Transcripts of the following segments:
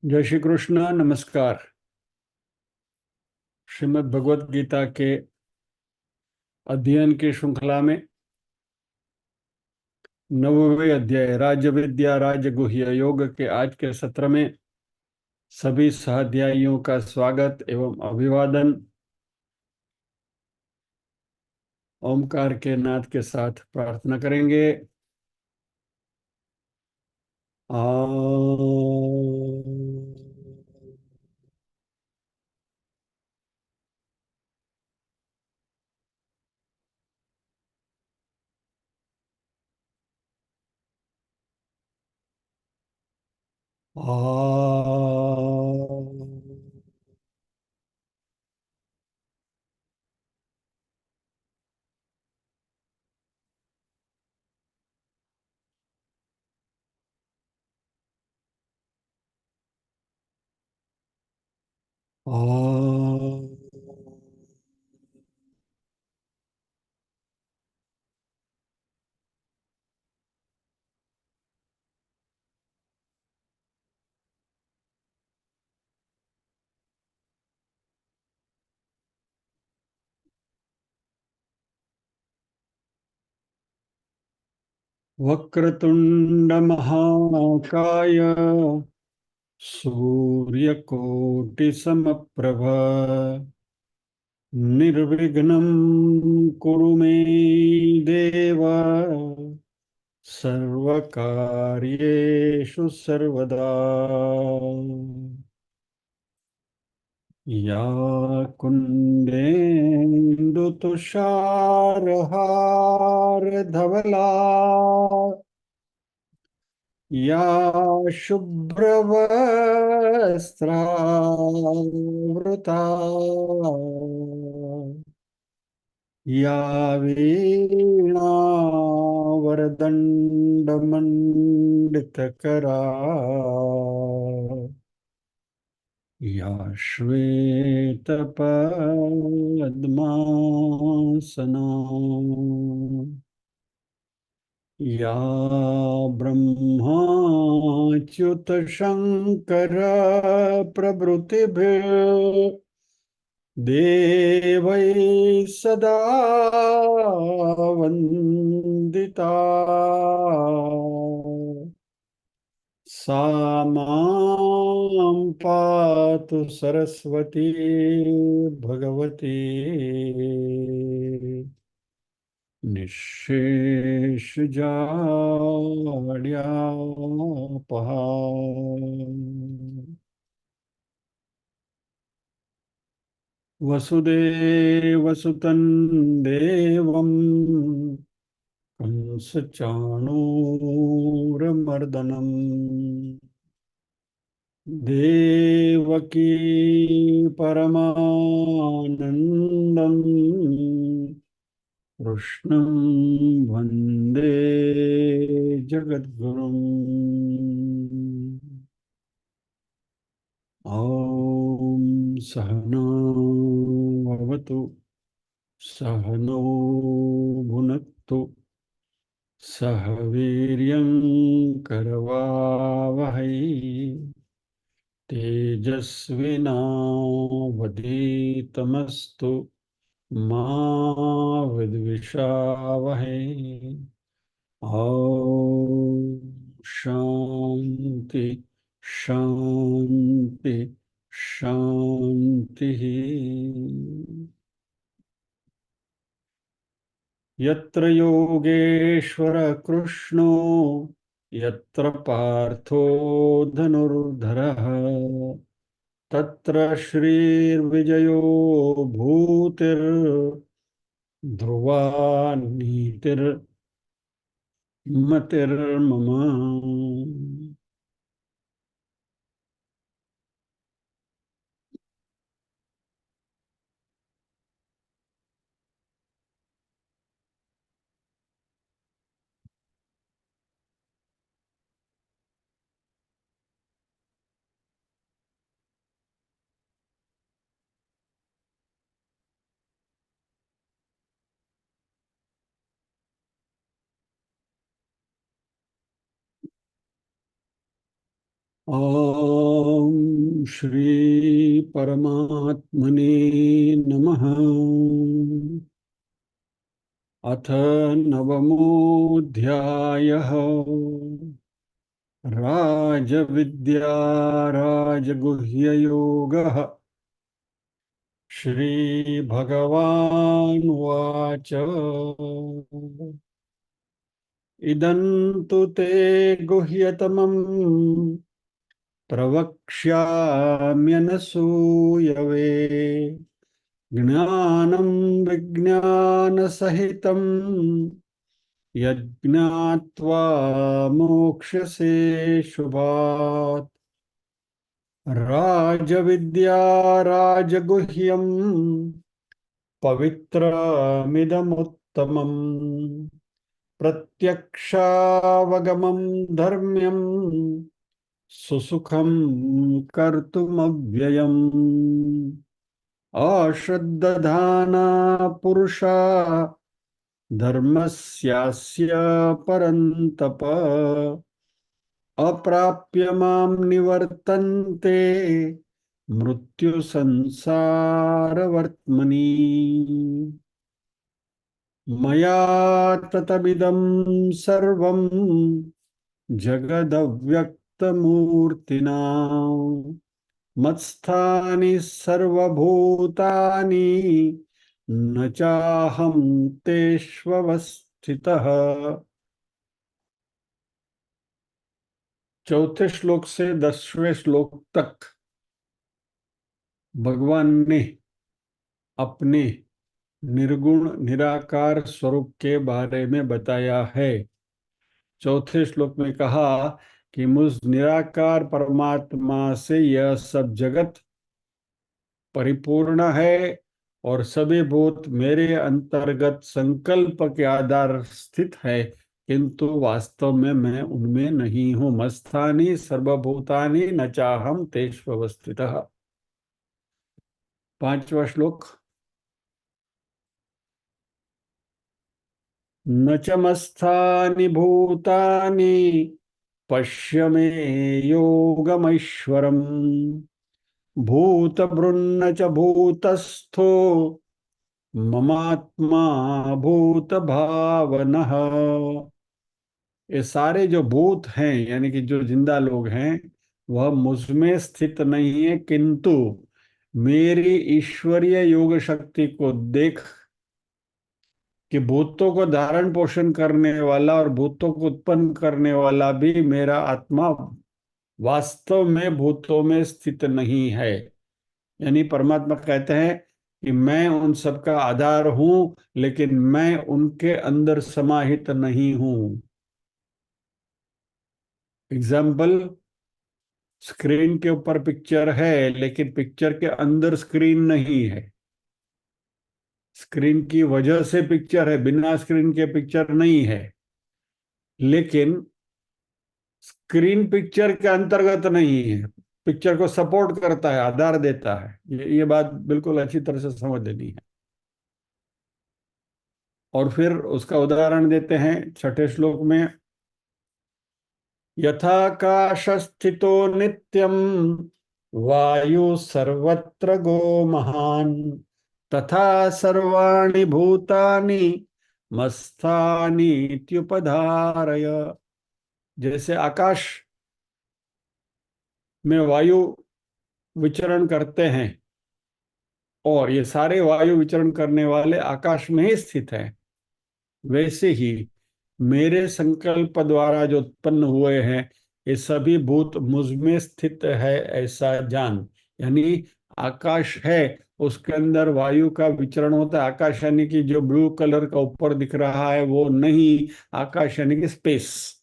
जय श्री कृष्ण। नमस्कार। श्रीमद् भगवत गीता के अध्ययन की श्रृंखला में नववें अध्याय राज विद्या राज गुह्य योग के आज के सत्र में सभी सहाध्यायियों का स्वागत एवं अभिवादन। ओमकार के नाद के साथ प्रार्थना करेंगे। आ वक्रतुंड महाकाय सूर्यकोटि समप्रभ निर्विघ्नं कुरु मे देव सर्वकार्येषु सर्वदा। या कुन्देन्दु तुषारहारधवला या शुभ्रवस्त्रावृता या वीणावरदण्डमण्डितकरा या श्वेतपद्मासना या ब्रह्माच्युतशङ्कर प्रभृतिभिः देवैः सदा वन्दिता सा मां पातु सरस्वती भगवती निःशेषजाड्यापहा। वसुदेवसुतं देवं कंसचाणूरमर्दनम् देवकी परमानन्दम् कृष्णं वन्दे जगद्गुरुम्। ॐ सहना भवतु सहनो भुनक्तु सह वीर्यं करवावहै तेजस्विनावधीतमस्तु मा विद्विषावहै। ॐ शांति शांति शांति। यत्र योगेश्वर कृष्णो यत्र पार्थो धनुर्धरः तत्र श्रीर्विजयो भूतिर्ध्रुवा नीतिर्मतिर्मम। ॐ श्री परमात्मने नमः। अथ नवमोऽध्यायः। राजविद्या राजगुह्ययोगः। श्रीभगवानुवाच इदं तु ते गुह्यतमम् प्रवक्ष्याम्यनसूयवे ज्ञानं विज्ञानसहितं यज्ञात्वा मोक्ष्यसे शुभात्। राजविद्या राजगुह्यं पवित्रमिदमुत्तमम् प्रत्यक्षावगमं धर्म्यं सुसुखं कर्तुमव्ययम्। अश्रद्धधाना पुरुषा धर्मस्यास्य परन्तप अप्राप्य मां निवर्तन्ते मृत्यु संसारवर्त्मनि। मया ततमिदं सर्वं जगदव्यक्तमूर्तिना मत्स्थानि सर्वभूतानि न चाहं तेष्वस्थितः। चौथे श्लोक से 10वें श्लोक तक भगवान ने अपने निर्गुण निराकार स्वरूप के बारे में बताया है। चौथे श्लोक में कहा कि मुझ निराकार परमात्मा से यह सब जगत परिपूर्ण है और सभी भूत मेरे अंतर्गत संकल्प के आधार स्थित है, किंतु वास्तव में मैं उनमें नहीं हूं। मत्स्थानि सर्वभूतानि न चाहम तेष्वस्थितः। 5वां श्लोक। न च मत्स्थानि भूतानि पश्य मे योगमैश्वरम् भूतभृन्न च भूतस्थो ममात्मा भूत भावनः। ये सारे जो भूत हैं यानी कि जो जिंदा लोग हैं वह मुझ में स्थित नहीं है, किंतु मेरी ईश्वरीय योग शक्ति को देख कि भूतों को धारण पोषण करने वाला और भूतों को उत्पन्न करने वाला भी मेरा आत्मा वास्तव में भूतों में स्थित नहीं है। यानी परमात्मा कहते हैं कि मैं उन सब का आधार हूं, लेकिन मैं उनके अंदर समाहित नहीं हूं। एग्जाम्पल, स्क्रीन के ऊपर पिक्चर है लेकिन पिक्चर के अंदर स्क्रीन नहीं है। स्क्रीन की वजह से पिक्चर है, बिना स्क्रीन के पिक्चर नहीं है। लेकिन स्क्रीन पिक्चर के अंतर्गत नहीं है, पिक्चर को सपोर्ट करता है, आधार देता है। ये बात बिल्कुल अच्छी तरह से समझ लेनी है। और फिर उसका उदाहरण देते हैं 6ठे श्लोक में। यथाकाशस्थितो नित्यं वायु सर्वत्र गो महान् तथा सर्वाणि भूतानि मत्स्थानीत्युपधारय। जैसे आकाश में वायु विचरण करते हैं और ये सारे वायु विचरण करने वाले आकाश में ही स्थित हैं, वैसे ही मेरे संकल्प द्वारा जो उत्पन्न हुए हैं ये सभी भूत मुझ में स्थित है, ऐसा जान। यानी आकाश है, उसके अंदर वायु का विचरण होता है। आकाश यानी कि जो ब्लू कलर का ऊपर दिख रहा है वो नहीं, आकाश यानी कि स्पेस।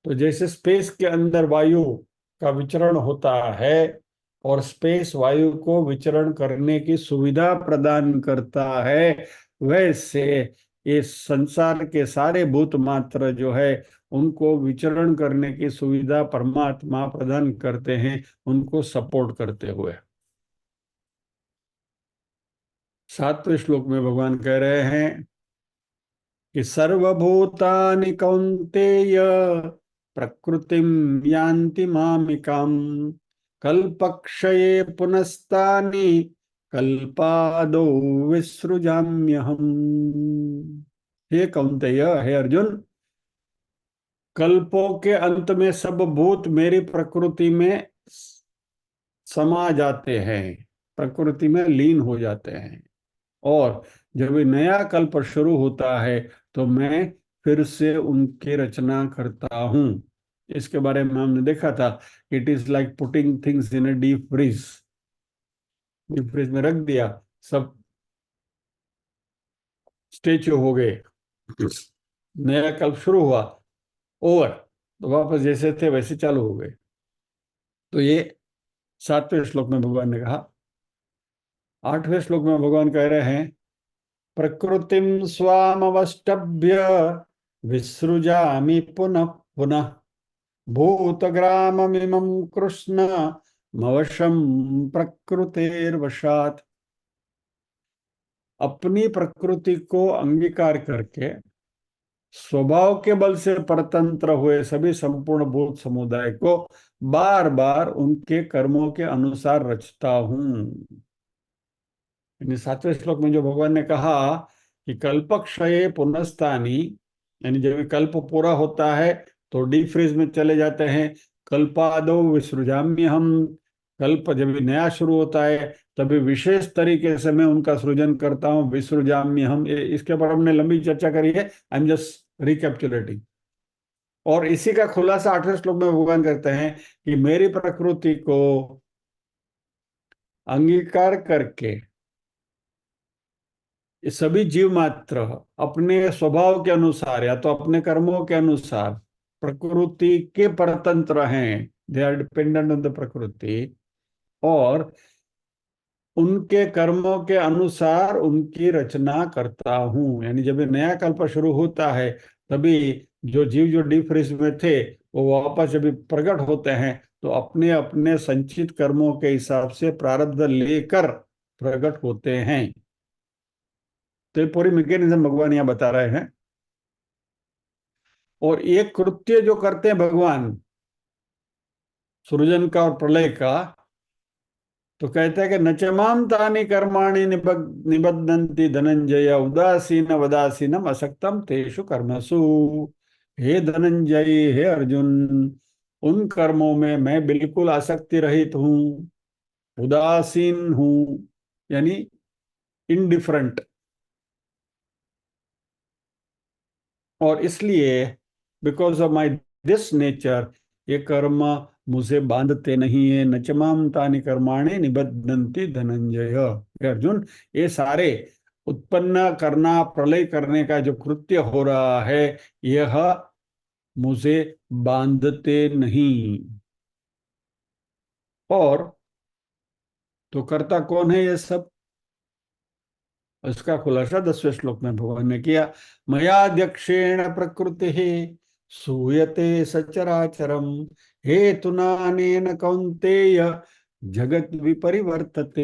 तो जैसे स्पेस के अंदर वायु का विचरण होता है और स्पेस वायु को विचरण करने की सुविधा प्रदान करता है, वैसे ये संसार के सारे भूत मात्र जो है उनको विचरण करने की सुविधा परमात्मा प्रदान करते हैं, उनको सपोर्ट करते हुए। 7वें श्लोक में भगवान कह रहे हैं कि सर्वभूतानि कौन्तेय प्रकृतिम यान्ति मामिकाम कल्पक्षये पुनस्तानि कल्पादौ विसृजाम्यहम्। हे कौन्तेय, हे अर्जुन, कल्पों के अंत में सब भूत मेरी प्रकृति में समा जाते हैं, प्रकृति में लीन हो जाते हैं। और जब ये नया कल्प शुरू होता है तो मैं फिर से उनकी रचना करता हूं। इसके बारे में हमने देखा था, it is like putting things in a deep freeze. Deep freeze में रख दिया, सब स्टेच्यू हो गए, नया कल्प शुरू हुआ, ओवर, तो वापस जैसे थे वैसे चालू हो गए। तो ये 7वें श्लोक में भगवान ने कहा। 8वें श्लोक में भगवान कह रहे हैं, प्रकृतिम स्वामवष्टभ्य विसृजामि पुनः पुनः भूतग्राममिमं कृष्ण मवशं प्रकृतेर्वशात्। अपनी प्रकृति को अंगीकार करके स्वभाव के बल से परतंत्र हुए सभी संपूर्ण भूत समुदाय को बार बार उनके कर्मों के अनुसार रचता हूं। यानी 7वें श्लोक में जो भगवान ने कहा कि कल्पक्षये पुनस्तानि, यानी जब ये कल्प पूरा होता है तो डीप फ्रीज में चले जाते हैं। कल्पादौ विसृजाम्य हम, कल्प जब ये नया शुरू होता है तभी विशेष तरीके से मैं उनका सृजन करता हूँ। विसृजाम्य हम, इसके ऊपर हमने लंबी चर्चा करी है, आई एम जस्ट रिकैप्चुलेटिंग। और इसी का खुलासा 8वें श्लोक में भगवान कहते हैं कि मेरी प्रकृति को अंगीकार करके ये सभी जीव मात्र अपने स्वभाव के अनुसार या तो अपने कर्मों के अनुसार प्रकृति के परतंत्र हैं, they are dependent on the prakriti, और उनके कर्मों के अनुसार उनकी रचना करता हूं। यानी जब ये नया कल्प शुरू होता है तभी जो जीव जो डीप फ्रीज में थे वो वापस जब प्रकट होते हैं तो अपने अपने संचित कर्मों के हिसाब से प्रारब्ध लेकर प्रकट होते हैं। तो ये पूरी मैकेनिज्म भगवान यहाँ बता रहे हैं। और ये कृत्य जो करते हैं भगवान, सृजन का और प्रलय का, तो कहते हैं कि न च मां तानि कर्माणि निबध्नन्ति धनंजय उदासीन वदासीनम असक्तम तेषु कर्मसु। हे धनंजय, हे अर्जुन, उन कर्मों में मैं बिल्कुल आसक्ति रहित हूँ, उदासीन हूँ, यानी इनडिफरेंट। और इसलिए because of my this nature ये कर्म मुझे बांधते नहीं है। न च मां तानि कर्माणि निबध्नन्ति धनंजय। हे अर्जुन, ये सारे उत्पन्न करना प्रलय करने का जो कृत्य हो रहा है यह मुझे बांधते नहीं। और तो करता कौन है ये सब? इसका खुलासा 10वें श्लोक में भगवान ने किया। मयाध्यक्षेण प्रकृति सूयते सचराचरम हेतुनानेन कौन्तेय जगत विपरिवर्तते।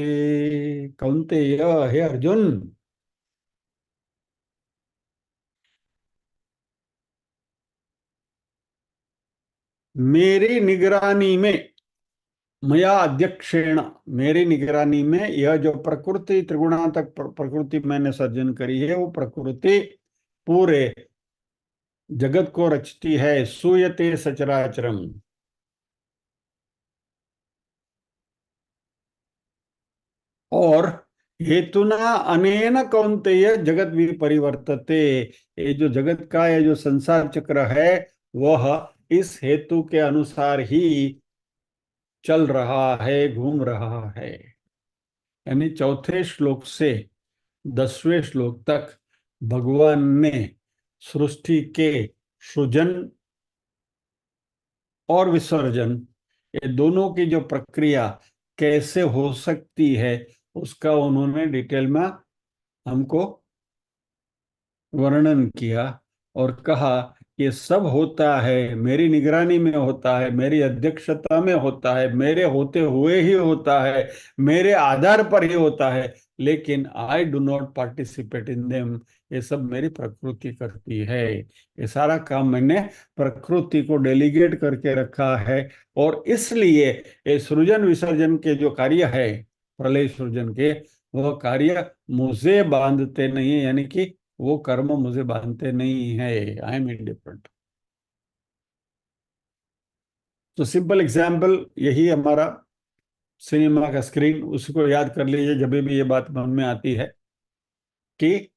कौन्तेय, हे अर्जुन, मेरी निगरानी में, मया अध्यक्षेण, मेरी निगरानी में यह जो प्रकृति त्रिगुणात्मक प्रकृति मैंने सर्जन करी है वो प्रकृति पूरे जगत को रचती है। सूयते सचराचरम, और हेतुना अनेन कौन्तेय जगत विपरिवर्तते। ये जो जगत का ये जो संसार चक्र है वह इस हेतु के अनुसार ही चल रहा है, घूम रहा है। यानी 4थे श्लोक से 10वें श्लोक तक भगवान ने सृष्टि के सृजन और विसर्जन, ये दोनों की जो प्रक्रिया कैसे हो सकती है उसका उन्होंने डिटेल में हमको वर्णन किया और कहा ये सब होता है मेरी निगरानी में, होता है मेरी अध्यक्षता में, होता है मेरे होते हुए ही होता है, मेरे आधार पर ही होता है। लेकिन I do not participate in them. ये सब मेरी प्रकृति करती है। ये सारा काम मैंने प्रकृति को डेलीगेट करके रखा है। और इसलिए ये सृजन विसर्जन के जो कार्य है, प्रलय सृजन के, वह कार्य मुझे बांधते नहीं है, यानी कि वो कर्म मुझे बांधते नहीं है। I am indifferent. तो सिंपल एग्जाम्पल यही हमारा सिनेमा का स्क्रीन, उसको याद कर लीजिए जब भी ये बात मन में आती है कि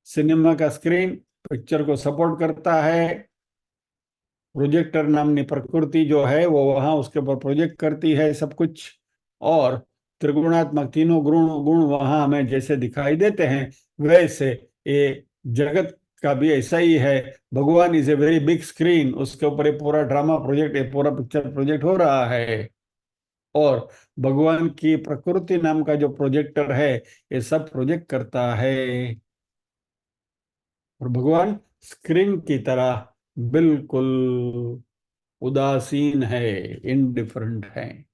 सिनेमा का स्क्रीन पिक्चर को सपोर्ट करता है। प्रोजेक्टर नामनी प्रकृति जो है वो वहां उसके ऊपर प्रोजेक्ट करती है सब कुछ। और त्रिगुणात्मक तीनों गुण गुण वहां हमें जैसे दिखाई देते हैं, वैसे ये जगत का भी ऐसा ही है। भगवान is a very big screen, उसके ऊपर ये पूरा ड्रामा प्रोजेक्ट, ये पूरा पिक्चर प्रोजेक्ट हो रहा है। और भगवान की प्रकृति नाम का जो प्रोजेक्टर है, ये सब प्रोजेक्ट करता है। और भगवान स्क्रीन की तरह बिल्कुल उदासीन है, इनडिफरेंट है।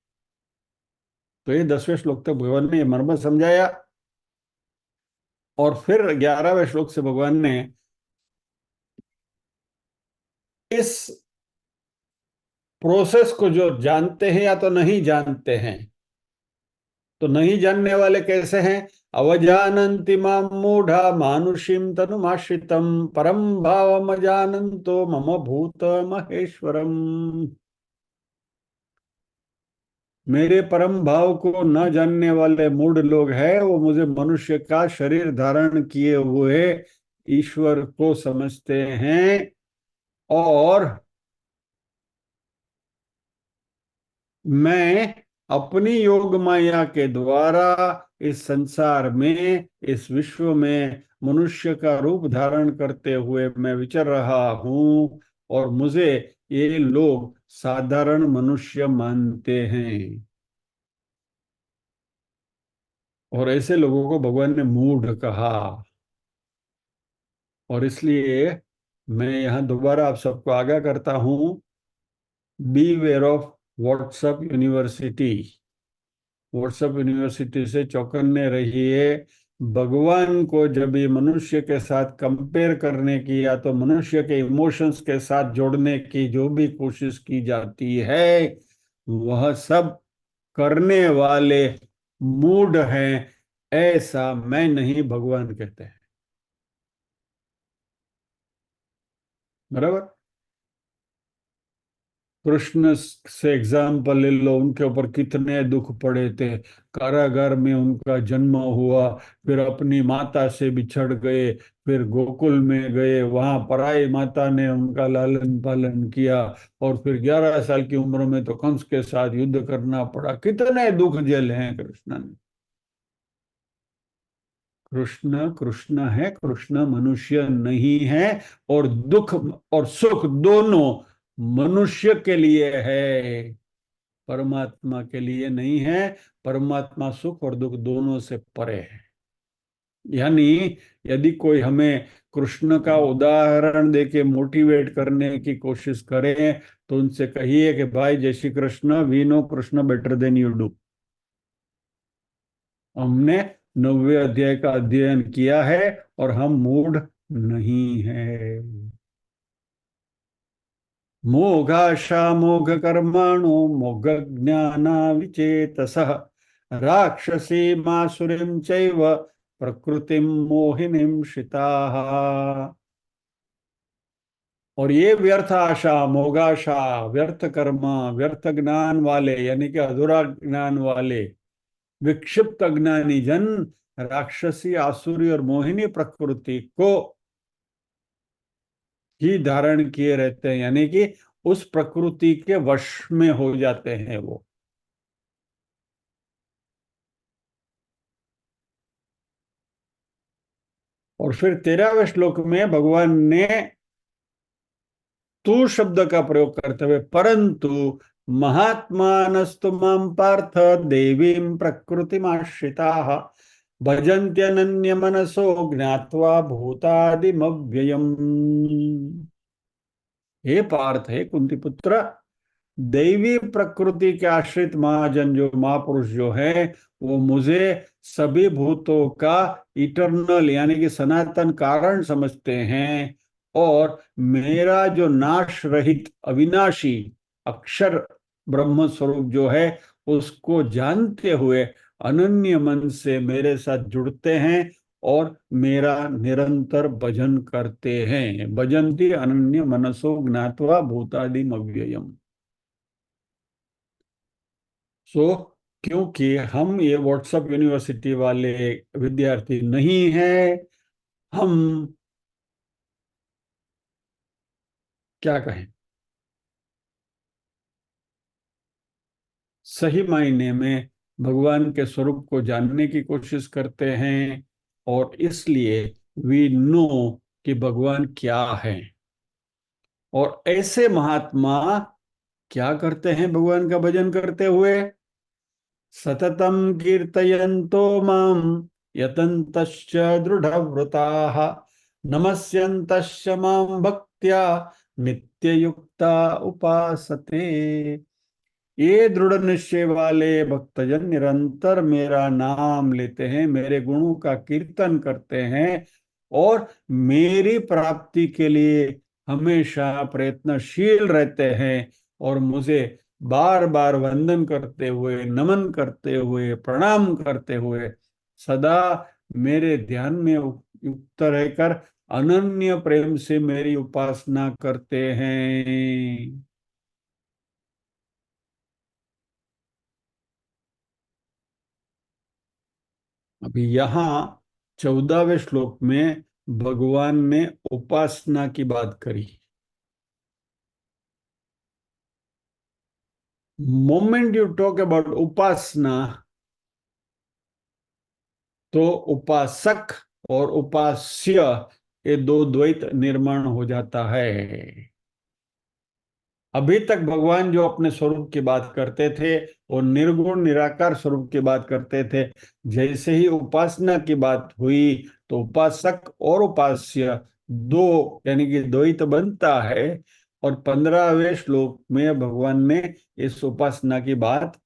तो ये 10वें श्लोक तक भगवान ने ये मर्म समझाया। और फिर 11वें श्लोक से भगवान ने इस प्रोसेस को जो जानते हैं या तो नहीं जानते हैं, तो नहीं जानने वाले कैसे हैं? अवजानन्ति मां मूढ़ा मानुषीं तनुमाश्रितं परम भावम जानन्तो मम भूत महेश्वरम। मेरे परम भाव को न जानने वाले मूढ़ लोग हैं, वो मुझे मनुष्य का शरीर धारण किए हुए ईश्वर को समझते हैं। और मैं अपनी योग माया के द्वारा इस संसार में, इस विश्व में मनुष्य का रूप धारण करते हुए मैं विचर रहा हूं। और मुझे ये लोग साधारण मनुष्य मानते हैं। और ऐसे लोगों को भगवान ने मूढ़ कहा। और इसलिए मैं यहाँ दोबारा आप सबको आगाह करता हूँ, beware of WhatsApp university. WhatsApp university से चौकन्ने रहिए। भगवान को जब ये मनुष्य के साथ कंपेयर करने की या तो मनुष्य के इमोशंस के साथ जोड़ने की जो भी कोशिश की जाती है, वह सब करने वाले मूड हैं। ऐसा मैं नहीं, भगवान कहते हैं। बराबर। कृष्ण से एग्जाम्पल ले लो, उनके ऊपर कितने दुख पड़े थे। कारागार में उनका जन्म हुआ, फिर अपनी माता से बिछड़ गए, फिर गोकुल में गए, वहां पराई माता ने उनका लालन पालन किया। और फिर 11 साल की उम्र में तो कंस के साथ युद्ध करना पड़ा। कितने दुख झेले हैं कृष्ण ने। कृष्ण कृष्ण है, कृष्ण मनुष्य नहीं है। और दुख और सुख दोनों मनुष्य के लिए है, परमात्मा के लिए नहीं है। परमात्मा सुख और दुख दोनों से परे है। यानी यदि कोई हमें कृष्ण का उदाहरण देके मोटिवेट करने की कोशिश करे, तो उनसे कहिए कि भाई जय Shri Krishna, we know Krishna better than you do. हमने 9वें अध्याय का अध्ययन किया है और हम मूढ़ नहीं है। मोघाशा मोघ कर्माणो मोघ ज्ञाना विचेतसः राक्षसी मासुरीं चैव प्रकृतिम मोहिनीं श्रिताः। और ये व्यर्थ आशा, मोगाशा, व्यर्थ कर्म, व्यर्थ ज्ञान वाले, यानी कि अधूरा ज्ञान वाले, विक्षिप्त अज्ञानी जन राक्षसी, आसुरी और मोहिनी प्रकृति को ही धारण किए रहते हैं, यानी कि उस प्रकृति के वश में हो जाते हैं वो। और फिर 13वें श्लोक में भगवान ने तू शब्द का प्रयोग करते हुए, परंतु महात्मानस्तु मां पार्थ देवीं प्रकृतिमाश्रिताः भजन्त्यनन्य मनसो ज्ञात्वा भूतादिमव्ययम्। हे पार्थ, हे कुंती पुत्र, दैवी प्रकृति के आश्रित महाजन जो महापुरुष जो है, वो मुझे सभी भूतों का इटर्नल यानी कि सनातन कारण समझते हैं। और मेरा जो नाश रहित अविनाशी अक्षर ब्रह्म स्वरूप जो है, उसको जानते हुए अनन्य मन से मेरे साथ जुड़ते हैं और मेरा निरंतर भजन करते हैं। भजन्ति अनन्य मनसो ज्ञात्वा भूतादिम अव्ययम। सो क्योंकि हम ये व्हाट्सएप यूनिवर्सिटी वाले विद्यार्थी नहीं हैं, हम क्या कहें, सही मायने में भगवान के स्वरूप को जानने की कोशिश करते हैं। और इसलिए वी नो कि भगवान क्या है। और ऐसे महात्मा क्या करते हैं भगवान का भजन करते हुए? सततम कीर्तयन्तो माम यतन्तश्च दृढ़व्रताः नमस्यन्तश्च माम भक्त्या नित्ययुक्ता उपासते। ये दृढ़ निश्चय वाले भक्तजन निरंतर मेरा नाम लेते हैं, मेरे गुणों का कीर्तन करते हैं और मेरी प्राप्ति के लिए हमेशा प्रयत्नशील रहते हैं। और मुझे बार बार वंदन करते हुए, नमन करते हुए, प्रणाम करते हुए सदा मेरे ध्यान में युक्त रहकर अनन्य प्रेम से मेरी उपासना करते हैं। अभी यहाँ 14वें श्लोक में भगवान ने उपासना की बात करी। मोमेंट यू टॉक अबाउट उपासना, तो उपासक और उपास्य ये दो द्वैत निर्माण हो जाता है। अभी तक भगवान जो अपने स्वरूप की बात करते थे वो निर्गुण निराकार स्वरूप की बात करते थे। जैसे ही उपासना की बात हुई तो उपासक और उपास्य दो यानी कि द्वैत बनता है। और 15वें श्लोक में भगवान ने इस उपासना की बात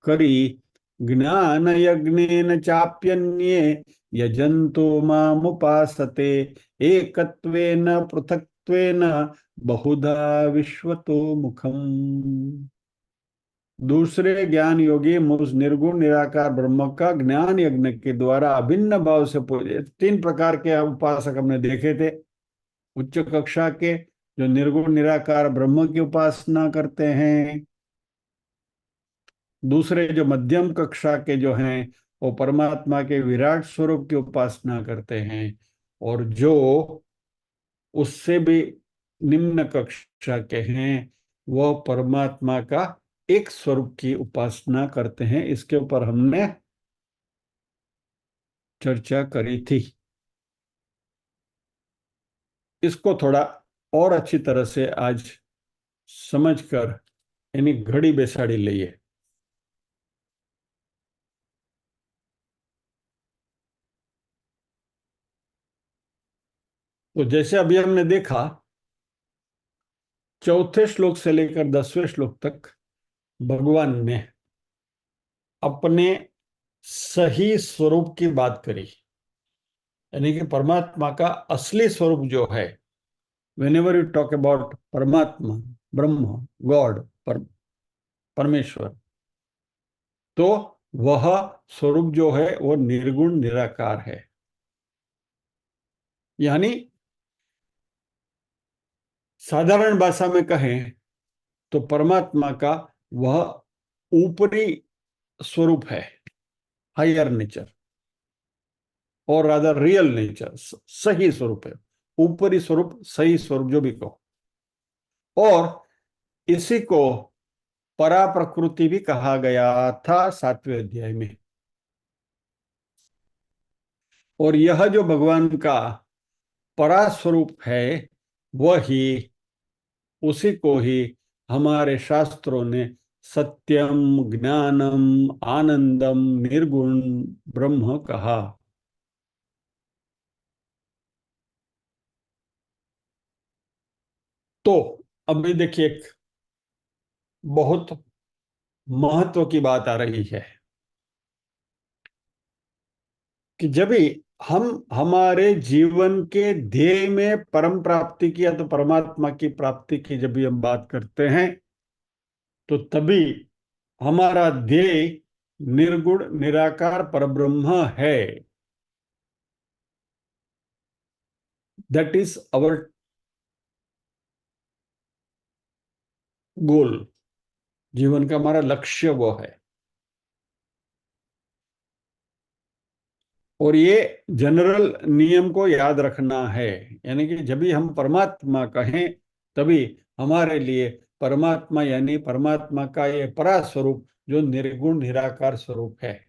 करी। ज्ञान यज्ञेन चाप्यन्ये यजन्तो मामुपासते एकत्वेन पृथक्त्वेन बहुधा विश्वतो मुखम। दूसरे ज्ञान योगी मुझ निर्गुण निराकार ब्रह्म का ज्ञान यज्ञ के द्वारा अभिन्न भाव से पूजे। तीन प्रकार के उपासक हमने देखे थे। उच्च कक्षा के जो निर्गुण निराकार ब्रह्म की उपासना करते हैं, दूसरे जो मध्यम कक्षा के जो हैं वो परमात्मा के विराट स्वरूप की उपासना करते हैं, और जो उससे भी निम्न कक्षा के हैं वह परमात्मा का एक स्वरूप की उपासना करते हैं। इसके ऊपर हमने चर्चा करी थी। इसको थोड़ा और अच्छी तरह से आज समझकर यानी घड़ी बेसाड़ी लिए। तो जैसे अभी हमने देखा, चौथे श्लोक से लेकर 10वें श्लोक तक भगवान ने अपने सही स्वरूप की बात करी, यानी कि परमात्मा का असली स्वरूप जो है। When ever you talk about परमात्मा, ब्रह्म, गॉड, परमेश्वर, तो वह स्वरूप जो है वो निर्गुण निराकार है। यानी साधारण भाषा में कहें तो परमात्मा का वह ऊपरी स्वरूप है, हायर नेचर, और रादर रियल नेचर, सही स्वरूप है। ऊपरी स्वरूप, सही स्वरूप जो भी कहो। और इसी को परा प्रकृति भी कहा गया था 7वें अध्याय में। और यह जो भगवान का परा स्वरूप है, वही, उसी को ही हमारे शास्त्रों ने सत्यम, ज्ञानम, आनंदम, निर्गुण ब्रह्म कहा। तो अभी देखिए, बहुत महत्व की बात आ रही है कि जब भी हम हमारे जीवन के ध्येय में परम प्राप्ति की या तो परमात्मा की प्राप्ति की जब भी हम बात करते हैं, तो तभी हमारा ध्येय निर्गुण निराकार परब्रह्म है। That is our goal. जीवन का हमारा लक्ष्य वो है। और ये जनरल नियम को याद रखना है, यानी कि जब भी हम परमात्मा कहें, तभी हमारे लिए परमात्मा यानी परमात्मा का ये परा स्वरूप जो निर्गुण निराकार स्वरूप है।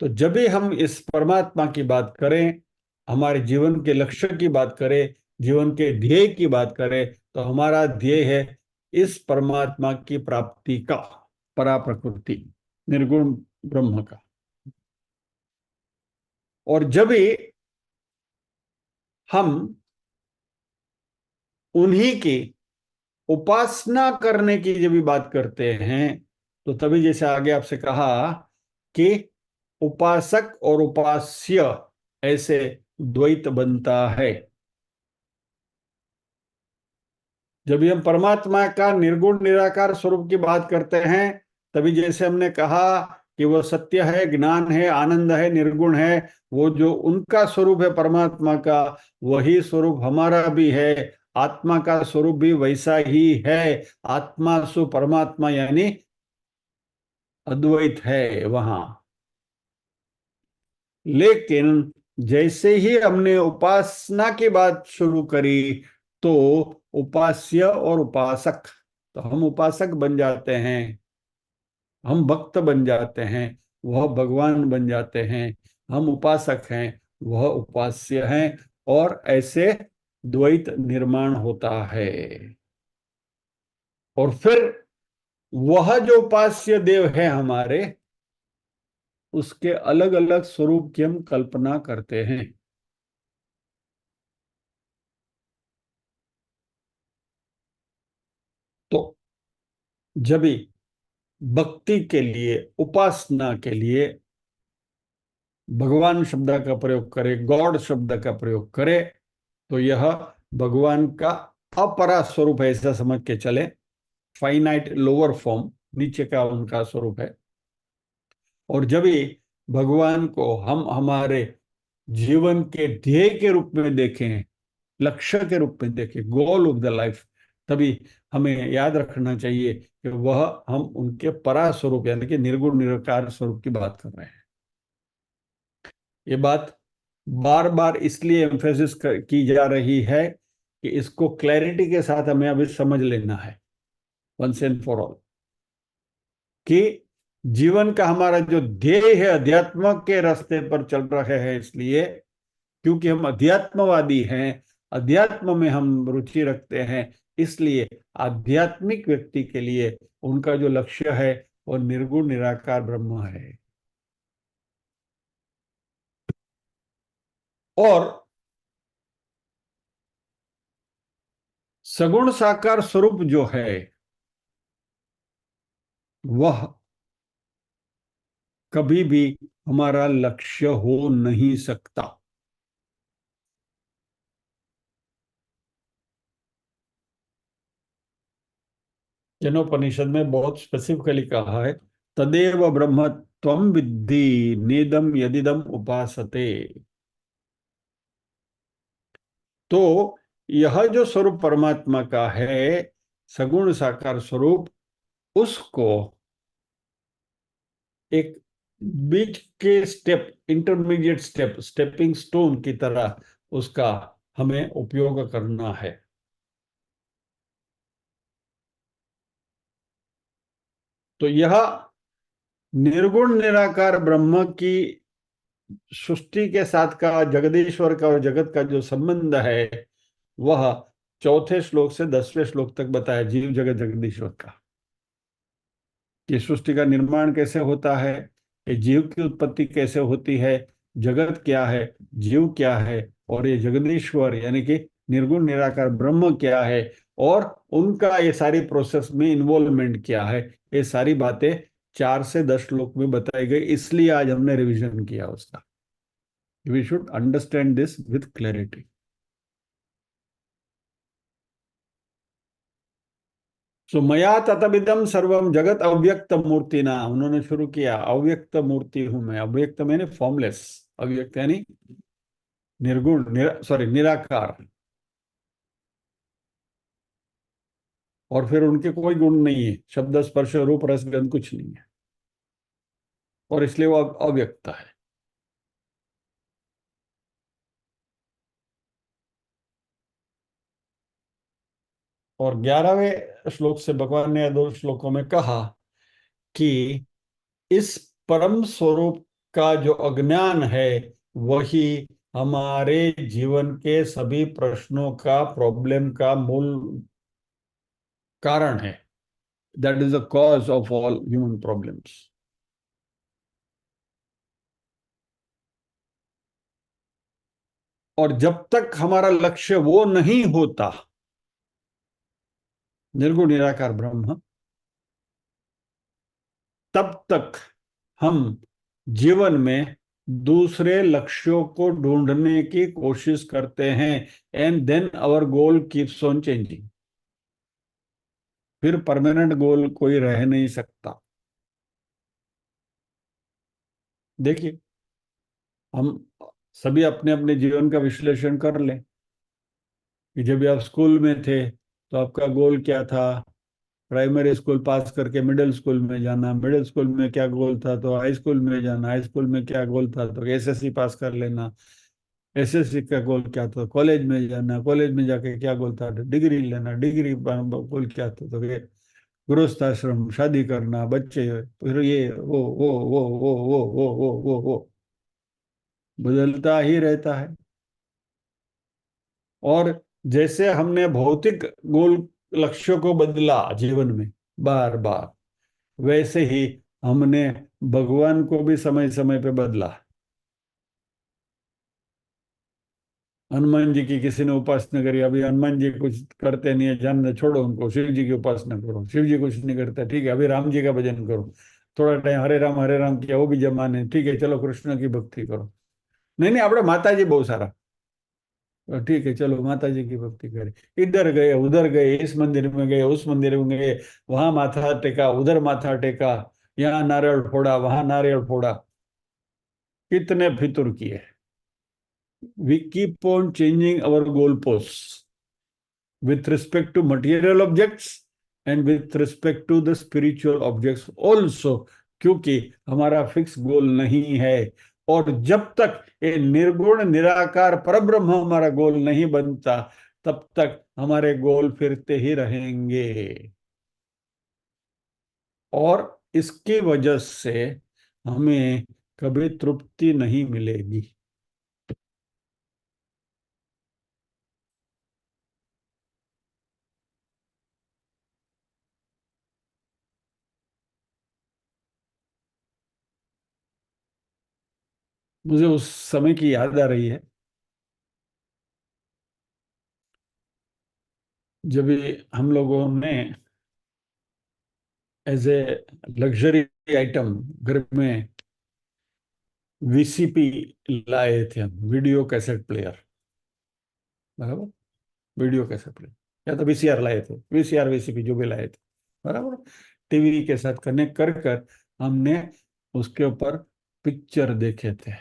तो जब भी हम इस परमात्मा की बात करें, हमारे जीवन के लक्ष्य की बात करें, जीवन के ध्येय की बात करें, तो हमारा ध्येय है इस परमात्मा की प्राप्ति का, परा प्रकृति निर्गुण ब्रह्म का। और जब भी हम उन्हीं की उपासना करने की जब भी बात करते हैं, तो तभी जैसे आगे आपसे कहा कि उपासक और उपास्य ऐसे द्वैत बनता है। जब भी हम परमात्मा का निर्गुण निराकार स्वरूप की बात करते हैं, तभी जैसे हमने कहा कि वो सत्य है, ज्ञान है, आनंद है, निर्गुण है, वो जो उनका स्वरूप है परमात्मा का, वही स्वरूप हमारा भी है। आत्मा का स्वरूप भी वैसा ही है। आत्मा सु परमात्मा यानी अद्वैत है वहां। लेकिन जैसे ही हमने उपासना की बात शुरू करी, तो उपास्य और उपासक, तो हम उपासक बन जाते हैं, हम भक्त बन जाते हैं, वह भगवान बन जाते हैं। हम उपासक हैं, वह उपास्य हैं, और ऐसे द्वैत निर्माण होता है। और फिर वह जो उपास्य देव है हमारे, उसके अलग अलग स्वरूप की हम कल्पना करते हैं। तो जब भी भक्ति के लिए, उपासना के लिए भगवान शब्द का प्रयोग करे, गॉड शब्द का प्रयोग करे, तो यह भगवान का अपरा स्वरूप है, ऐसा समझ के चले। फाइनाइट लोअर फॉर्म, नीचे का उनका स्वरूप है। और जब भी भगवान को हम हमारे जीवन के ध्येय के रूप में देखें, लक्ष्य के रूप में देखें, गोल ऑफ द लाइफ, तभी हमें याद रखना चाहिए कि वह हम उनके परा स्वरूप यानी कि निर्गुण निराकार स्वरूप की बात कर रहे हैं। ये बात बार बार इसलिए एम्फेसिस की जा रही है कि इसको क्लैरिटी के साथ हमें अभी समझ लेना है, वंस एंड फॉर ऑल, कि जीवन का हमारा जो ध्येय है अध्यात्म के रास्ते पर चल रहे हैं, इसलिए क्योंकि हम अध्यात्मवादी हैं, अध्यात्म में हम रुचि रखते हैं, इसलिए आध्यात्मिक व्यक्ति के लिए उनका जो लक्ष्य है वो निर्गुण निराकार ब्रह्म है। और सगुण साकार स्वरूप जो है, वह कभी भी हमारा लक्ष्य हो नहीं सकता। जनोपनिषद में बहुत स्पेसिफिकली कहा है, तदेव ब्रह्म त्वं विद्धि नेदम यदिदम उपासते। तो यह जो स्वरूप परमात्मा का है, सगुण साकार स्वरूप, उसको एक बीच के step, intermediate step, stepping stone की तरह उसका हमें उपयोग करना है। तो यह निर्गुण निराकार ब्रह्म की सृष्टि के साथ का, जगदीश्वर का और जगत का जो संबंध है, वह चौथे श्लोक से 10वें श्लोक तक बताया, जीव जगत जगदीश्वर का, कि सृष्टि का निर्माण कैसे होता है, ये जीव की उत्पत्ति कैसे होती है, जगत क्या है, जीव क्या है, और ये जगदीश्वर यानी कि निर्गुण निराकार ब्रह्म क्या है, और उनका ये सारी प्रोसेस में इन्वॉल्वमेंट क्या है, ये सारी बातें 4 से 10 श्लोक में बताई गई, इसलिए आज हमने रिवीजन किया उसका। We should understand this with clarity. So मया ततमिदम सर्वम जगत अव्यक्त मूर्ति ना, उन्होंने शुरू किया, अव्यक्त मूर्ति हूं मैं। अव्यक्त मैंने फॉर्मलेस, अव्यक्त यानी निर्गुण, सॉरी निराकार। और फिर उनके कोई गुण नहीं है, शब्द स्पर्श रूप रस गंध कुछ नहीं है, और इसलिए वो अव्यक्त है। और 11वें श्लोक से भगवान ने 2 श्लोकों में कहा कि इस परम स्वरूप का जो अज्ञान है, वही हमारे जीवन के सभी प्रश्नों का, प्रॉब्लम का मूल कारण है। That is the cause of all human problems. और जब तक हमारा लक्ष्य वो नहीं होता, निर्गुण निराकार ब्रह्म, तब तक हम जीवन में दूसरे लक्ष्यों को ढूंढने की कोशिश करते हैं। And then our goal keeps on changing. फिर परमानेंट गोल कोई रह नहीं सकता। देखिए, हम सभी अपने अपने जीवन का विश्लेषण कर लें कि जब आप स्कूल में थे तो आपका गोल क्या था। प्राइमरी स्कूल पास करके मिडिल स्कूल में जाना, मिडिल स्कूल में क्या गोल था तो हाई स्कूल में जाना, हाई स्कूल में क्या गोल था तो एसएससी पास कर लेना, एसएससी का गोल क्या था, कॉलेज में जाना, कॉलेज में जाके क्या गोल था तो डिग्री लेना, डिग्री गोल क्या था तो ये गृहस्थ आश्रम, शादी करना, बच्चे, फिर ये वो बदलता ही रहता है। और जैसे हमने भौतिक गोल लक्ष्यों को बदला जीवन में बार बार, वैसे ही हमने भगवान को भी समय समय पे बदला। हनुमान जी की किसी ने उपासना करी, अभी हनुमान जी कुछ करते नहीं है, जानना छोड़ो उनको, शिव जी की उपासना करो। शिव जी कुछ नहीं करते, ठीक है, अभी राम जी का भजन करो। थोड़ा टाइम हरे राम किया, वो भी जमाने, ठीक है, चलो कृष्ण की भक्ति करो। नहीं नहीं, આપણે माताजी बहुत सारा, ठीक है चलो माता जी की भक्ति करें। इधर गए उधर गए, इस मंदिर में गए उस मंदिर में गए, वहां माथा टेका उधर माथा टेका, यहाँ नारियल फोड़ा वहां नारियल फोड़ा, कितने फितुर किए। We keep on changing our goal post with respect to material objects and with respect to the spiritual objects also, क्योंकि हमारा फिक्स गोल नहीं है। और जब तक ये निर्गुण निराकार परब्रह्म हमारा गोल नहीं बनता, तब तक हमारे गोल फिरते ही रहेंगे। और इसकी वजह से हमें कभी तृप्ति नहीं मिलेगी। मुझे उस समय की याद आ रही है जब हम लोगों ने एज ए लग्जरी आइटम घर में वीसीपी लाए थे हम, वीडियो कैसेट प्लेयर। बराबर, वीडियो कैसेट प्लेयर, या तो वीसीआर लाए थे, वीसीआर वीसीपी जो भी लाए थे। बराबर, टीवी के साथ कनेक्ट कर कर हमने उसके ऊपर पिक्चर देखे थे।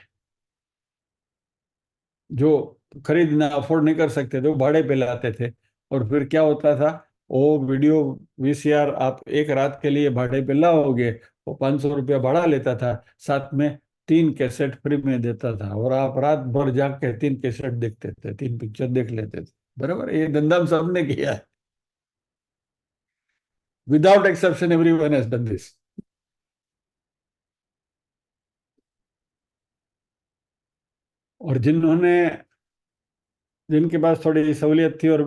जो खरीदना अफोर्ड नहीं कर सकते थे वो भाड़े पे लाते थे। और फिर क्या होता था, वो वीडियो वीसीआर आप एक रात के लिए भाड़े पे लाओगे, वो 500 रुपया भाड़ा लेता था, साथ में 3 कैसेट फ्री में देता था, और आप रात भर जाग के 3 कैसेट देखते थे, 3 पिक्चर देख लेते थे। बराबर, ये धंधा हम सबने किया है। Without exception everyone has done this. और जिनके पास थोड़ी सहूलियत थी और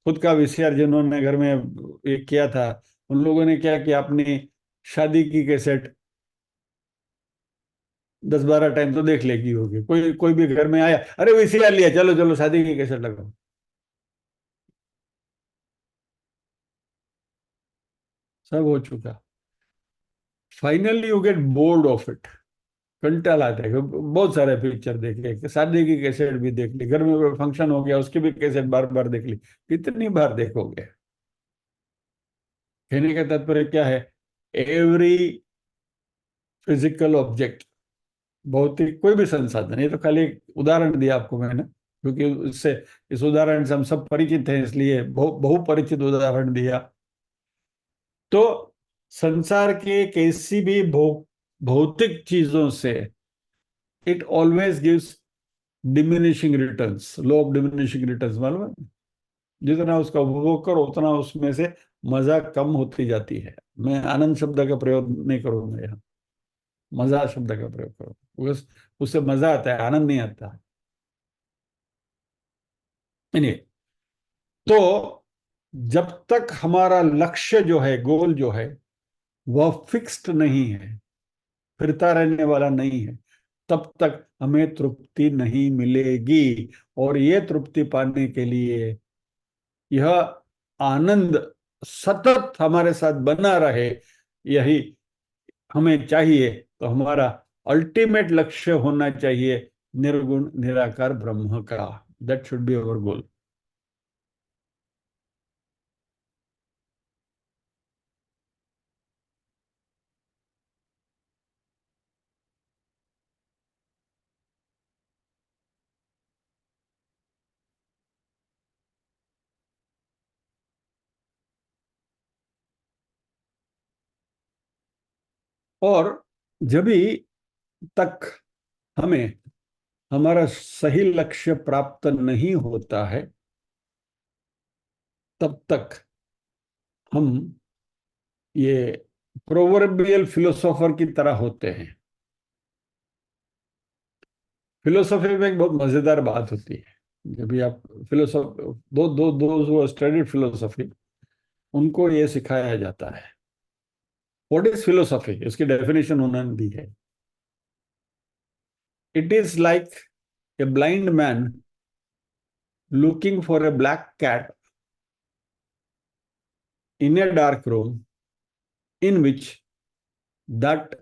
खुद का वीसीआर जिन्होंने घर में एक किया था, उन लोगों ने क्या किया, अपनी शादी की कैसेट 10-12 टाइम तो देख लेगी होगी। कोई कोई भी घर में आया, अरे वीसीआर लिया, चलो चलो शादी की कैसेट लगाओ। सब हो चुका। Finally you get bored of it. कंटाल आता है। बहुत सारे पिक्चर देखे, शादी की कैसेट भी देख ली, घर में कोई फंक्शन हो गया उसकी भी कैसेट बार बार देख ली। कितनी बार देखोगे? कहने का तात्पर्य क्या है? एवरी फिजिकल ऑब्जेक्ट, भौतिक कोई भी संसाधन, ये तो खाली एक उदाहरण दिया आपको मैंने, क्योंकि इससे, इस उदाहरण से हम सब परिचित हैं, इसलिए बहु परिचित उदाहरण दिया। तो संसार के किसी भी भौतिक चीजों से it always gives diminishing returns, low of diminishing returns, मालूम है? जितना उसका उपभोग करो उतना उसमें से मजा कम होती जाती है। मैं आनंद शब्द का प्रयोग नहीं करूंगा यहाँ, मजा शब्द का प्रयोग करो। उससे मजा आता है, आनंद नहीं आता। नहीं, तो जब तक हमारा लक्ष्य जो है, गोल जो है, वह फिक्स्ड नहीं है, फिरता रहने वाला नहीं है, तब तक हमें तृप्ति नहीं मिलेगी। और ये तृप्ति पाने के लिए, यह आनंद सतत हमारे साथ बना रहे, यही हमें चाहिए। तो हमारा अल्टीमेट लक्ष्य होना चाहिए निर्गुण निराकार ब्रह्म का। दैट शुड बी अवर गोल। और जब भी तक हमें हमारा सही लक्ष्य प्राप्त नहीं होता है, तब तक हम ये प्रोवर्बियल फिलोसोफर की तरह होते हैं। फिलोसफी में एक बहुत मजेदार बात होती है। जब भी आप फिलोसोफ, दो दो दो स्टडीड फिलोसफी, उनको ये सिखाया जाता है। व्हाट इज फिलोसफी, इसकी डेफिनेशन उन्होंने दी है। It is like a blind man looking for a black cat in a dark room in which that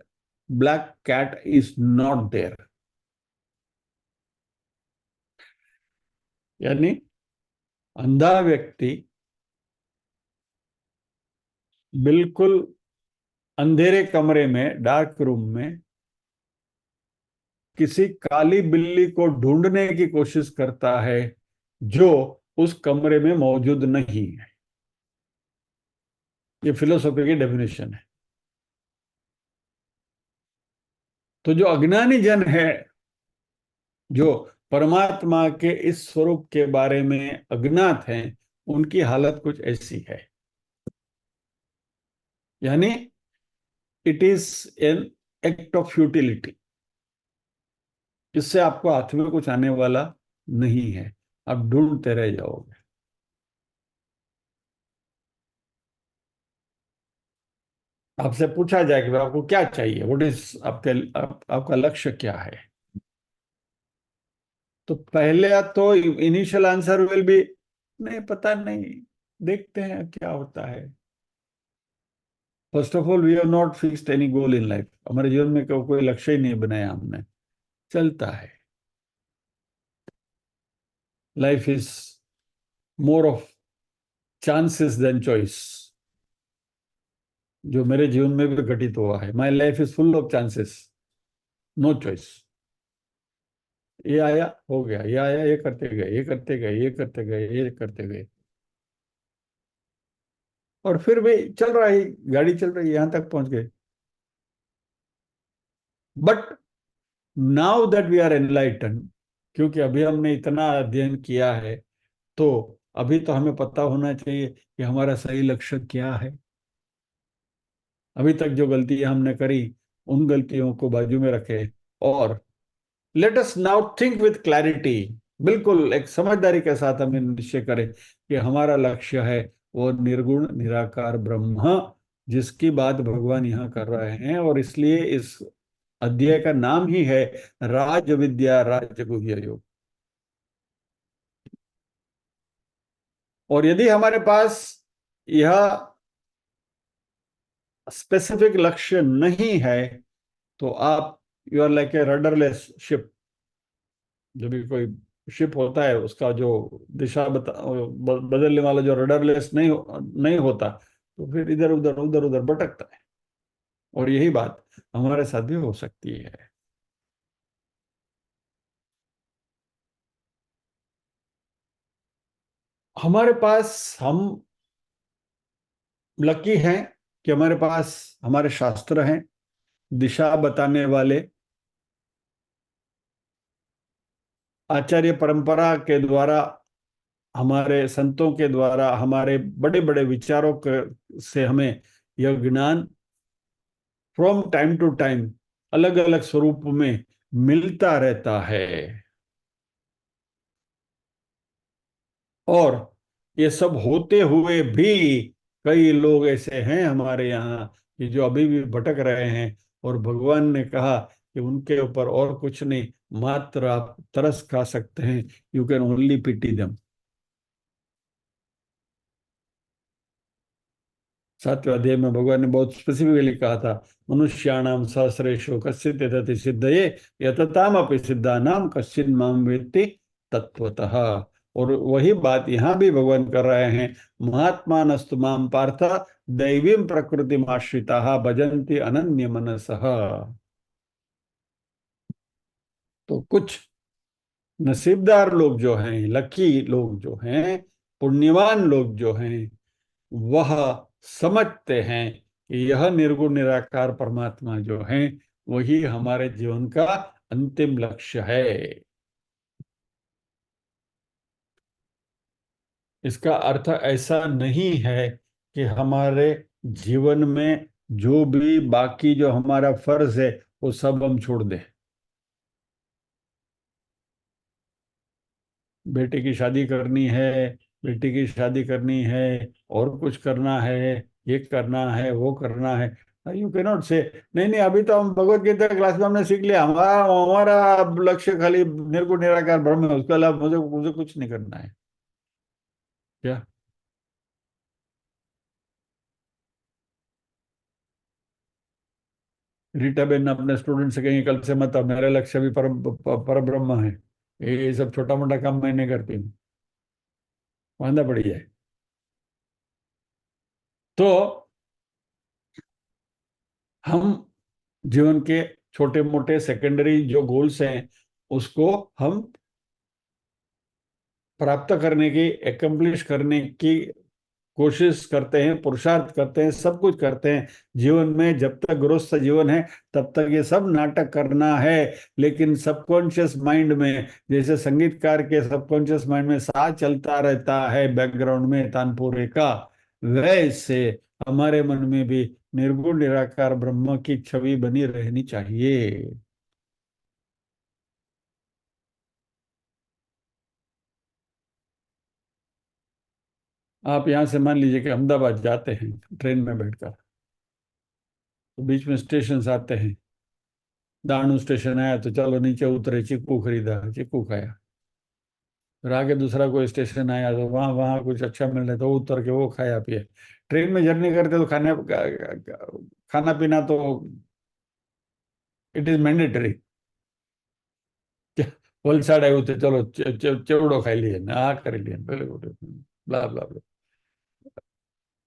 black cat is not there. यानी अंधा व्यक्ति बिल्कुल अंधेरे कमरे में, डार्क रूम में, किसी काली बिल्ली को ढूंढने की कोशिश करता है जो उस कमरे में मौजूद नहीं है। ये फिलोसॉफी की डेफिनेशन है। तो जो अज्ञानी जन है, जो परमात्मा के इस स्वरूप के बारे में अज्ञात हैं, उनकी हालत कुछ ऐसी है। यानी it is an act of futility. इससे आपको हाथ में कुछ आने वाला नहीं है, आप ढूंढते रह जाओगे। आपसे पूछा जाए कि आपको क्या चाहिए, व्हाट इज आपका लक्ष्य क्या है, तो पहले तो इनिशियल आंसर विल बी नहीं, पता नहीं, देखते हैं क्या होता है। First of all, we have not fixed any goal in life. हमारे जीवन में कोई लक्ष्य ही नहीं बनाया हमने, चलता है। Life is more of chances than choice, जो मेरे जीवन में भी घटित हुआ है। My life is full of chances, no choice. ये आया, हो गया, ये आया, ये करते गए, ये करते गए, ये करते गए, ये करते गए, और फिर भी चल रहा है, गाड़ी चल रही है, यहां तक पहुंच गए। But now that we are enlighten, क्योंकि अभी हमने इतना अध्ययन किया है, तो अभी तो हमें पता होना चाहिए कि हमारा सही लक्ष्य क्या है। अभी तक जो गलतियां हमने करी, उन गलतियों को बाजू में रखे, और let us now think with clarity. बिल्कुल एक समझदारी के साथ हमें निश्चय करें कि हमारा लक्ष्य है वो निर्गुण निराकार ब्रह्म, जिसकी बात भगवान यहाँ कर रहे हैं। और इसलिए इस अध्याय का नाम ही है राज विद्या राज गुह्य योग। और यदि हमारे पास यह स्पेसिफिक लक्ष्य नहीं है तो आप, you are like a rudderless ship. जब भी कोई शिप होता है उसका जो दिशा बदलने वाला जो रडरलेस नहीं होता, तो फिर इधर उधर उधर उधर भटकता है। और यही बात हमारे साथ भी हो सकती है। हमारे पास, हम लकी हैं कि हमारे पास हमारे शास्त्र हैं, दिशा बताने वाले। आचार्य परंपरा के द्वारा, हमारे संतों के द्वारा, हमारे बड़े बड़े विचारों से हमें यह ज्ञान फ्रॉम टाइम टू टाइम अलग अलग स्वरूप में मिलता रहता है। और ये सब होते हुए भी कई लोग ऐसे हैं हमारे यहाँ कि जो अभी भी भटक रहे हैं। और भगवान ने कहा कि उनके ऊपर और कुछ नहीं, मात्र आप तरस खा सकते हैं। You can only pity them. 7वें अध्याय में भगवान ने बहुत स्पेसिफिकली कहा था, मनुष्याणाम सहस्रेषु कश्चित् यतति सिद्धये यततामपि सिद्धानाम कश्चिन् माम वेत्ति तत्वतः। और वही बात यहाँ भी भगवान कर रहे हैं। महात्मानस्तु माम पार्थ दैवीं प्रकृतिमाश्रिताः भजन्ति अनन्य मनसः। तो कुछ नसीबदार लोग जो हैं, लकी लोग जो हैं, पुण्यवान लोग जो हैं, वह समझते हैं कि यह निर्गुण निराकार परमात्मा जो है वही हमारे जीवन का अंतिम लक्ष्य है। इसका अर्थ ऐसा नहीं है कि हमारे जीवन में जो भी बाकी जो हमारा फर्ज है वो सब हम छोड़ दें। बेटे की शादी करनी है, बेटी की शादी करनी है, और कुछ करना है, ये करना है, वो करना है। यू कैन नॉट से नहीं नहीं, अभी तो हम भगवत गीता क्लास में हमने सीख लिया, हमारा हमारा लक्ष्य खाली निर्गुण निराकार ब्रह्म है, उसके अलावा मुझे मुझे कुछ नहीं करना है। क्या? रीटा बेन अपने स्टूडेंट से कहेंगे कल से मत, अब मेरा लक्ष्य भी पर ब्रह्म है, ये सब छोटा मोटा काम मैं नहीं करती हूँ, वांदा पड़ी जाए। तो हम जीवन के छोटे मोटे सेकेंडरी जो गोल्स हैं उसको हम प्राप्त करने की, एकम्प्लिश करने की कोशिश करते हैं, पुरुषार्थ करते हैं, सब कुछ करते हैं। जीवन में जब तक गृहस्थ जीवन है तब तक ये सब नाटक करना है। लेकिन सबकॉन्शियस माइंड में, जैसे संगीतकार के सबकॉन्शियस माइंड में साथ चलता रहता है बैकग्राउंड में तानपुरे का, वैसे हमारे मन में भी निर्गुण निराकार ब्रह्म की छवि बनी रहनी चाहिए। आप यहाँ से मान लीजिए कि अहमदाबाद जाते हैं ट्रेन में बैठकर, तो बीच में स्टेशन आते हैं। दाणू स्टेशन आया तो चलो नीचे उतरे, चीकू खरीदा, चीकू खाया। फिर आगे दूसरा कोई स्टेशन आया तो वहाँ वहाँ कुछ अच्छा मिल रहा तो उतर के वो खाया पिए। ट्रेन में जर्नी करते तो खाना पीना तो इट इज मैंडेटरी। वलसाड આવ્યું तो चलो चेवड़ो खाई लिए ना, आ कर लिए पहले ब्ला ब्ला ब्ला।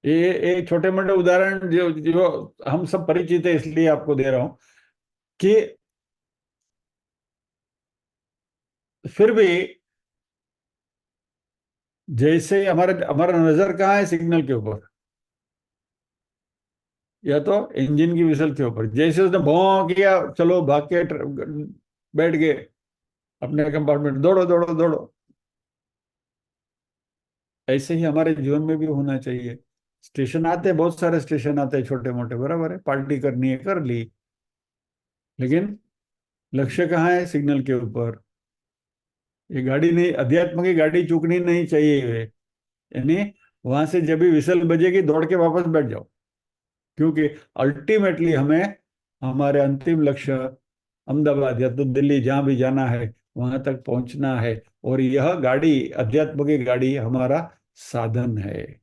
ये छोटे मोटे उदाहरण जो जो हम सब परिचित है, इसलिए आपको दे रहा हूं कि फिर भी जैसे हमारा हमारा नजर कहाँ है, सिग्नल के ऊपर या तो इंजन की विसल के ऊपर। जैसे उसने भौं किया, चलो भाग के बैठ गए अपने कंपार्टमेंट, दौड़ो दौड़ो दौड़ो। ऐसे ही हमारे जीवन में भी होना चाहिए। स्टेशन आते हैं, बहुत सारे स्टेशन आते हैं छोटे मोटे, बराबर है, पार्टी करनी है कर ली, लेकिन लक्ष्य कहाँ है, सिग्नल के ऊपर। ये गाड़ी नहीं, अध्यात्म की गाड़ी चूकनी नहीं चाहिए। यानी वहां से जब भी विसल बजेगी दौड़ के वापस बैठ जाओ, क्योंकि अल्टीमेटली हमें हमारे अंतिम लक्ष्य अहमदाबाद या तो दिल्ली जहां भी जाना है वहां तक पहुंचना है। और यह गाड़ी, अध्यात्म की गाड़ी, हमारा साधन है।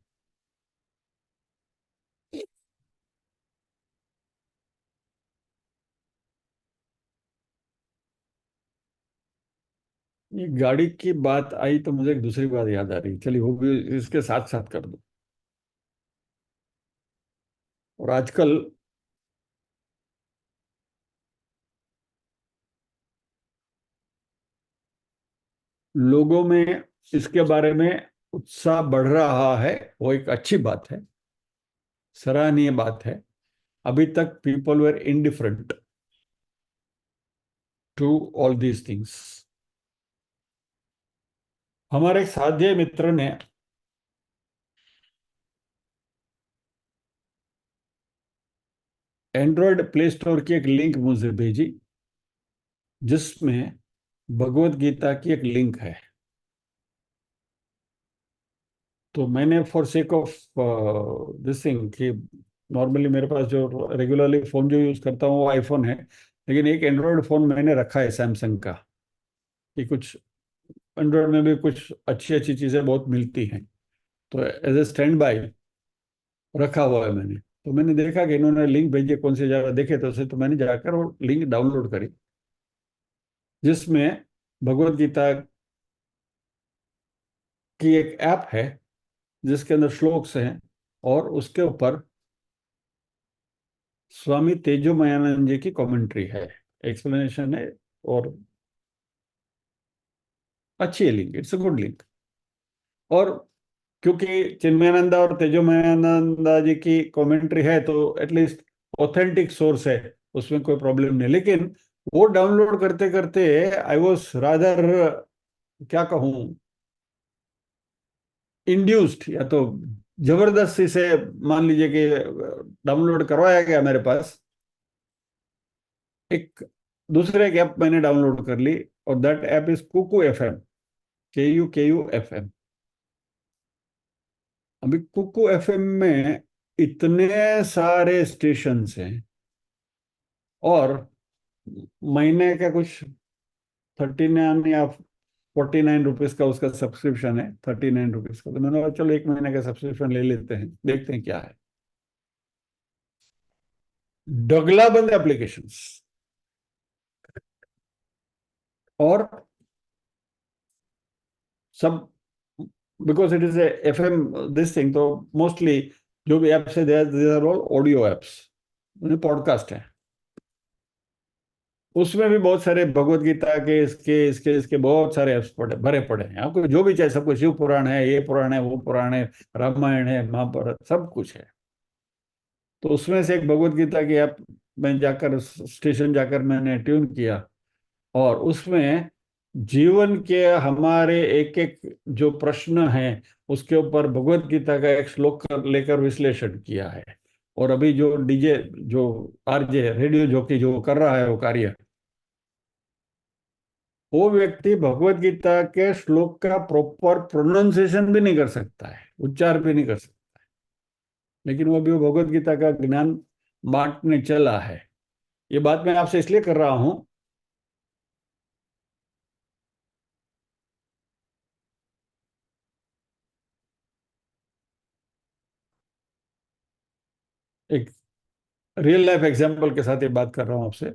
ये गाड़ी की बात आई तो मुझे एक दूसरी बात याद आ रही, चलिए वो भी इसके साथ साथ कर दो। और आजकल लोगों में इसके बारे में उत्साह बढ़ रहा है, वो एक अच्छी बात है, सराहनीय बात है। अभी तक people were indifferent to all these things. हमारे एक साथी मित्र ने एंड्रॉयड प्ले स्टोर की एक लिंक मुझे भेजी, जिसमें भगवत गीता की एक लिंक है। तो मैंने for sake of this thing कि नॉर्मली मेरे पास जो रेगुलरली फ़ोन जो यूज़ करता हूँ वो आईफोन है, लेकिन एक एंड्रॉयड फ़ोन मैंने रखा है सैमसंग का, कि कुछ एंड्रॉयड में भी कुछ अच्छी अच्छी चीज़ें बहुत मिलती हैं। तो एज ए स्टैंड बाय रखा हुआ है मैंने। तो मैंने देखा कि इन्होंने लिंक भेजी, कौन सी जगह देखे तो उसे, तो मैंने जाकर वो लिंक डाउनलोड करी, जिसमें भगवत गीता की एक ऐप है, जिसके अंदर श्लोक्स हैं, और उसके ऊपर स्वामी तेजोमयानंद जी की कमेंट्री है, एक्सप्लेनेशन है, और अच्छी है link, it's a good link. और क्योंकि चिन्मयानंदा और तेजोमयानंदा जी की कमेंट्री है, तो एटलीस्ट ऑथेंटिक सोर्स है, उसमें कोई प्रॉब्लम नहीं। लेकिन वो डाउनलोड करते करते आई वॉज रादर, क्या कहूँ, इंड्यूस्ड, या तो जबरदस्ती से मान लीजिए कि डाउनलोड करवाया गया मेरे पास। एक दूसरे एक ऐप मैंने डाउनलोड कर ली, और that app is Kuku FM, KUKU FM। अभी कुकू एफएम में इतने सारे स्टेशन हैं, और महीने का कुछ 39 या 49 रुपीज का उसका सब्सक्रिप्शन है, 39 रुपीज का। तो मैंने कहा चलो एक महीने का सब्सक्रिप्शन ले लेते हैं, देखते हैं क्या है। डगलाबंद एप्लीकेशंस, और सब, because it is FM this thing, तो मोस्टली जो भी एप्स है they are all audio apps, podcast है। उसमें भी बहुत सारे भगवत गीता के इसके बहुत सारे एप्स भरे पड़े हैं। आपको जो भी चाहिए सब कुछ, शिव पुराण है, ये पुराण है, वो पुराण है, रामायण है, महाभारत, सब कुछ है। तो उसमें से एक भगवत गीता की ऐप में जाकर, स्टेशन जाकर मैंने ट्यून किया, और उसमें जीवन के हमारे एक एक जो प्रश्न हैं, उसके ऊपर भगवत गीता का एक श्लोक लेकर विश्लेषण किया है। और अभी जो डीजे, जो RJ रेडियो जॉकी जो कर रहा है वो कार्य, वो व्यक्ति भगवत गीता के श्लोक का प्रॉपर प्रोनाउंसिएशन भी नहीं कर सकता है, उच्चार भी नहीं कर सकता, लेकिन वो भी वो भगवत गीता का ज्ञान बांटने चला है। ये बात मैं आपसे इसलिए कर रहा हूं, एक रियल लाइफ एग्जांपल के साथ ये बात कर रहा हूं आपसे,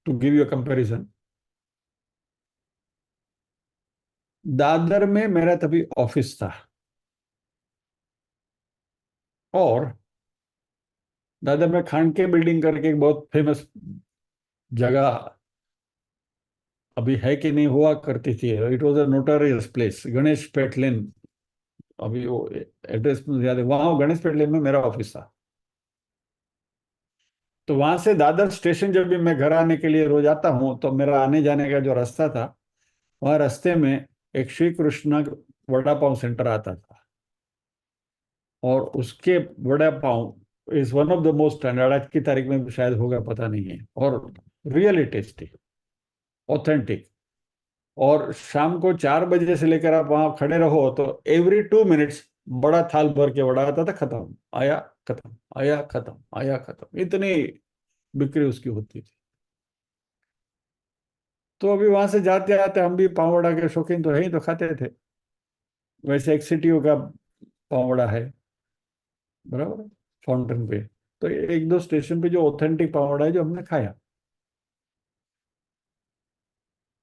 to give you a comparison. Dadar में मेरा तभी ऑफिस था, और दादर में खानके बिल्डिंग करके एक बहुत फेमस जगह, अभी है कि नहीं, हुआ करती थी, it was a notorious place, Ganesh Peth lane. अभी वो एड्रेस मुझे याद है, वहां गणेश पेट लेन में मेरा ऑफिस था। तो वहां से दादर स्टेशन जब भी मैं घर आने के लिए रोज आता हूँ, तो मेरा आने जाने का जो रास्ता था, वहाँ रास्ते में एक श्री कृष्ण वड़ा पाव सेंटर आता था, और उसके vada pav is one of the most standard, आज की तारीख में भी शायद होगा, पता नहीं है, और रियली टेस्टी, ऑथेंटिक। और शाम को 4 बजे से लेकर आप वहां खड़े रहो, तो एवरी 2 मिनट्स बड़ा थाल भर के वड़ा आता था, खत्म, आया, खत्म, आया, खत्म, आया, खत्म, इतनी बिक्री उसकी होती थी। तो अभी वहां से जाते आते हम भी पाव वड़ा के शौकीन तो है ही, तो खाते थे। वैसे एक सिटियों का पाव वड़ा है, बराबर है, फाउंटेन पे। तो एक दो स्टेशन पे जो ऑथेंटिक पाव वड़ा है जो हमने खाया।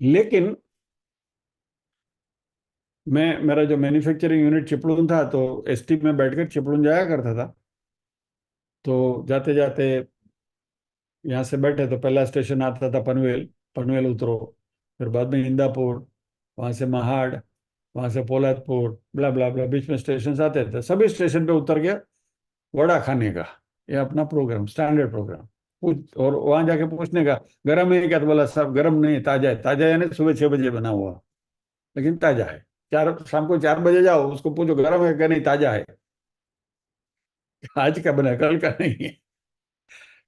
लेकिन मेरा जो मैन्युफैक्चरिंग यूनिट चिपळूण था, तो एसटी में बैठकर चिपळूण जाया करता था। तो जाते जाते यहाँ से बैठे तो पहला स्टेशन आता था पनवेल। पनवेल उतरो, फिर बाद में इंदापुर, वहां से महाड़, वहां से पोलादपुर, ब्ला ब्ला ब्ला, बीच में स्टेशन आते थे। सभी स्टेशन पे उतर गया वड़ा खाने का। ये अपना प्रोग्राम, स्टैंडर्ड प्रोग्राम। पूछ, और वहां जाके पूछने का, गरम है क्या? तो बोला साहब गरम नहीं, ताजा है। ताजा यानी सुबह 6 बजे बना हुआ, लेकिन ताजा है। चार शाम को 4 बजे जाओ, उसको पूछो गरम है क्या? नहीं, ताजा है। आज का बना है, कल का नहीं है।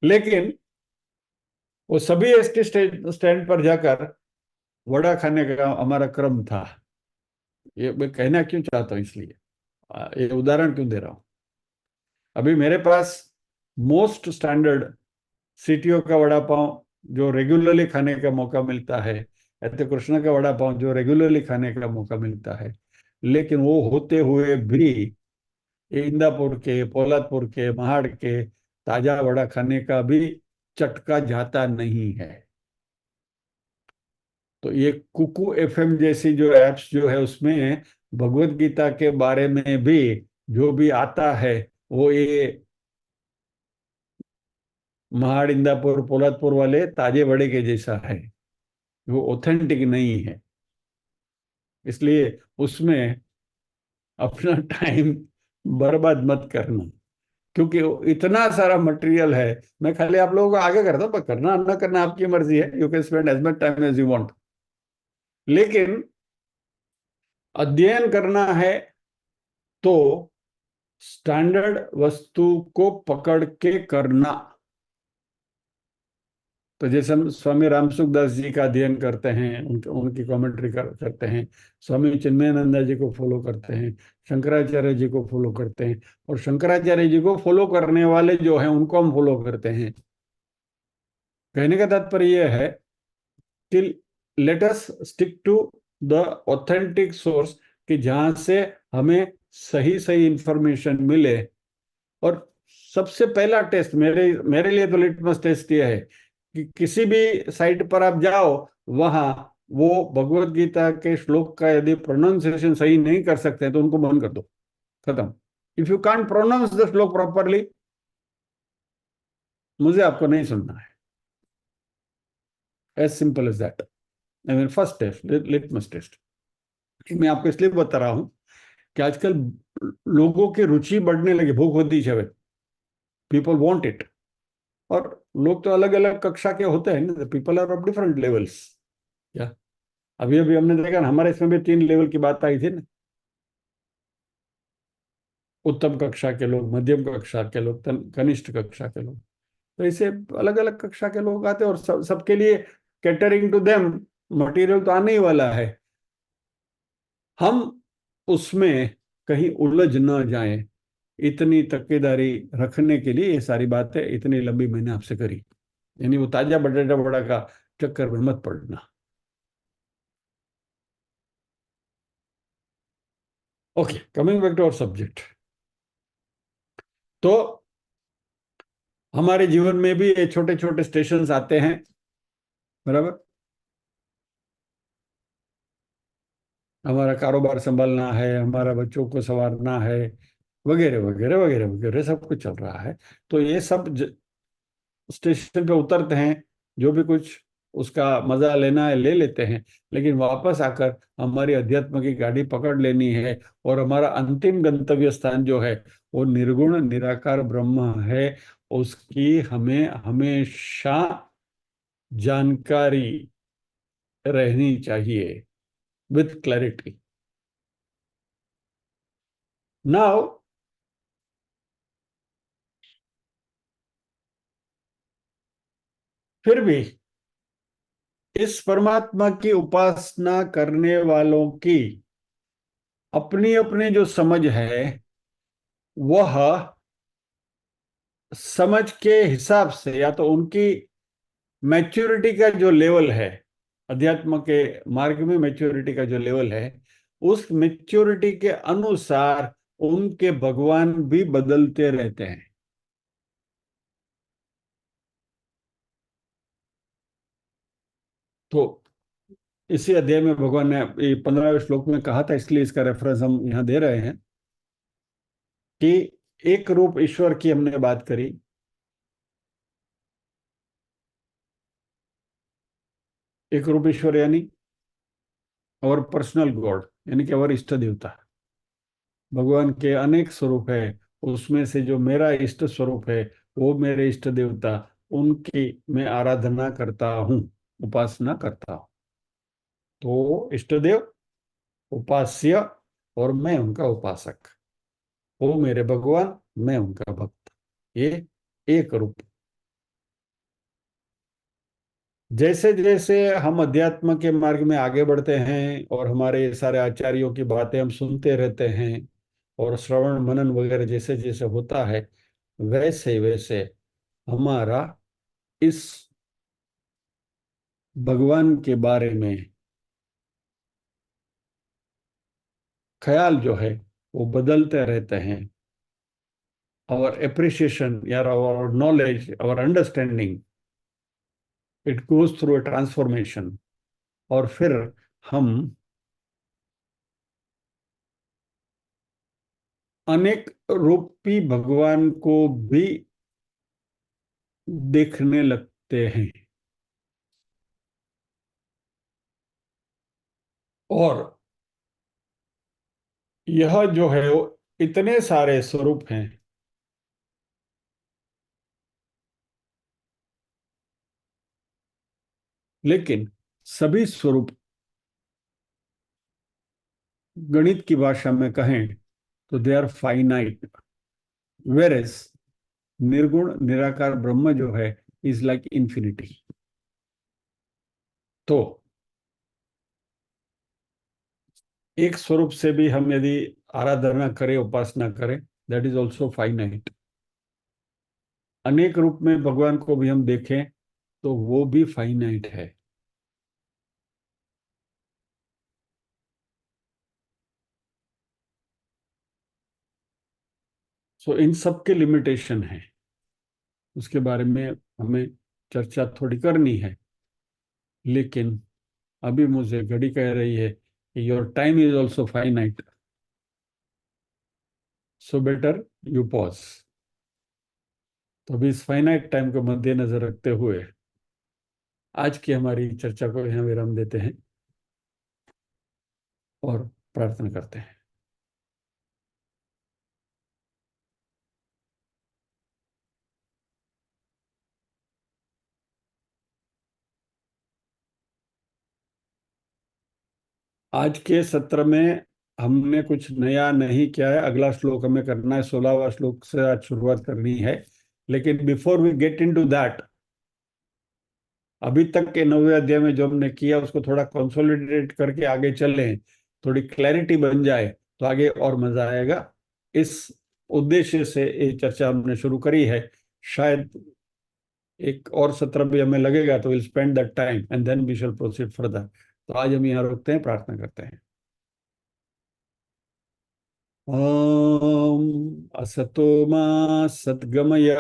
लेकिन वो सभी एसटी स्टैंड पर जाकर वड़ा खाने का हमारा क्रम था। ये मैं कहना क्यों चाहता हूँ, इसलिए ये उदाहरण क्यों दे रहा हूँ। अभी मेरे पास मोस्ट स्टैंडर्ड सीटीओ का वड़ा पाव जो रेगुलरली खाने का मौका मिलता है, ऐसे कृष्णा का वड़ा पाव जो रेगुलरली खाने का मौका मिलता है, लेकिन वो होते हुए भी ये इंदापुर के, पोलादपुर के, महाड़ के ताजा वड़ा खाने का भी चटका जाता नहीं है। तो ये कुकू एफएम जैसी जो एप्स जो है, उसमें भगवत गीता के बारे में भी जो भी आता है, वो ये महाड़, इंदापुर, पोलादपुर वाले ताजे वड़े के जैसा है। वो ऑथेंटिक नहीं है। इसलिए उसमें अपना टाइम बर्बाद मत करना, क्योंकि इतना सारा मटेरियल है। मैं खाली आप लोगों को आगे करता हूं, पर करना ना करना आपकी मर्जी है। You can spend as much time as you want, लेकिन अध्ययन करना है तो स्टैंडर्ड वस्तु को पकड़ के करना। तो जैसे हम स्वामी रामसुख दास जी का अध्ययन करते हैं, उनकी कमेंट्री करते हैं, स्वामी चिन्मयानंदा जी को फॉलो करते हैं, शंकराचार्य जी को फॉलो करते हैं, और शंकराचार्य जी को फॉलो करने वाले जो हैं उनको हम फॉलो करते हैं। कहने का तात्पर्य यह है कि let us stick to the authentic source, कि जहां से हमें सही सही इंफॉर्मेशन मिले। और सबसे पहला टेस्ट मेरे मेरे लिए तो लिटमस टेस्ट ये है कि किसी भी साइट पर आप जाओ, वहां वो भगवत गीता के श्लोक का यदि प्रोनाउंसिएशन सही नहीं कर सकते तो उनको बंद कर दो, खत्म। If you can't pronounce the shloka properly, मुझे आपको नहीं सुनना है। As simple as that. I mean first test, litmus test. मैं आपको इसलिए बता रहा हूं कि आजकल लोगों की रुचि बढ़ने लगी, भूख होती है, पीपल वांट इट। और लोग तो अलग अलग कक्षा के होते हैं ना, people are of different levels. क्या अभी अभी हमने देखा ना, हमारे इसमें भी 3 लेवल की बात आई थी ना। उत्तम कक्षा के लोग, मध्यम कक्षा के लोग, कनिष्ठ कक्षा के लोग। तो इसे अलग अलग कक्षा के लोग आते हैं, और सबके लिए कैटरिंग टू देम मटेरियल तो आने ही वाला है। हम उसमें कहीं उलझ ना जाएं, इतनी तकेदारी रखने के लिए ये सारी बातें इतनी लंबी मैंने आपसे करी। यानी वो ताजा बटाटा बड़ा का चक्कर में मत पड़ना। Okay, coming back to our subject. तो हमारे जीवन में भी ये छोटे छोटे स्टेशंस आते हैं, बराबर। हमारा कारोबार संभालना है, हमारा बच्चों को संवारना है, वगैरह वगैरह वगैरह वगैरह, सब कुछ चल रहा है। तो ये सब स्टेशन पे उतरते हैं, जो भी कुछ उसका मजा लेना है ले लेते हैं, लेकिन वापस आकर हमारी अध्यात्म की गाड़ी पकड़ लेनी है। और हमारा अंतिम गंतव्य स्थान जो है, वो निर्गुण निराकार ब्रह्म है। उसकी हमें हमेशा जानकारी रहनी चाहिए, विथ क्लैरिटी। नाउ, फिर भी इस परमात्मा की उपासना करने वालों की अपनी अपनी जो समझ है, वह समझ के हिसाब से, या तो उनकी मैच्योरिटी का जो लेवल है, अध्यात्म के मार्ग में मैच्योरिटी का जो लेवल है, उस मैच्योरिटी के अनुसार उनके भगवान भी बदलते रहते हैं। तो इसी अध्याय में भगवान ने ये 15वें श्लोक में कहा था, इसलिए इसका रेफरेंस हम यहाँ दे रहे हैं कि एक रूप ईश्वर की हमने बात करी। एक रूप ईश्वर यानी और पर्सनल गॉड, यानी कि और इष्ट देवता। भगवान के अनेक स्वरूप है, उसमें से जो मेरा इष्ट स्वरूप है वो मेरे इष्ट देवता, उनकी मैं आराधना करता हूँ, उपासना करता हूँ। तो इष्ट देव, उपास्य, और मैं उनका उपासक। वो मेरे भगवान, मैं उनका भक्त। ये एक रूप। जैसे जैसे हम अध्यात्म के मार्ग में आगे बढ़ते हैं और हमारे सारे आचार्यों की बातें हम सुनते रहते हैं और श्रवण मनन वगैरह जैसे जैसे होता है, वैसे वैसे हमारा इस भगवान के बारे में ख्याल जो है वो बदलते रहते हैं। और एप्रिसिएशन या और नॉलेज और understanding, it goes through a transformation. और फिर हम अनेक रूपी भगवान को भी देखने लगते हैं। और यह जो है वो इतने सारे स्वरूप हैं, लेकिन सभी स्वरूप गणित की भाषा में कहें तो दे आर फाइनाइट। वेरएज निर्गुण निराकार ब्रह्म जो है इज लाइक इंफिनिटी। तो एक स्वरूप से भी हम यदि आराधना करें, उपासना करें, दैट इज ऑल्सो फाइनाइट। अनेक रूप में भगवान को भी हम देखें तो वो भी फाइनाइट है। सो इन सब के लिमिटेशन है, उसके बारे में हमें चर्चा थोड़ी करनी है। लेकिन अभी मुझे घड़ी कह रही है कि your time is also finite, so better you pause. तो अभी इस फाइनाइट टाइम को मद्देनजर रखते हुए आज की हमारी चर्चा को यहाँ विराम देते हैं और प्रार्थना करते हैं। आज के सत्र में हमने कुछ नया नहीं किया है। अगला श्लोक हमें करना है, 16वां श्लोक से आज शुरुआत करनी है। लेकिन before we get into that, अभी तक के 9वें अध्याय में जो हमने किया उसको थोड़ा कंसोलिडेट करके आगे चलें, थोड़ी क्लैरिटी बन जाए तो आगे और मजा आएगा। इस उद्देश्य से ये चर्चा हमने शुरू करी है। शायद एक और सत्र भी हमें लगेगा, तो will spend that time and then we shall proceed further. तो आज हम यहाँ रुकते हैं, प्रार्थना करते हैं। ओम असतो मा सद्गमय,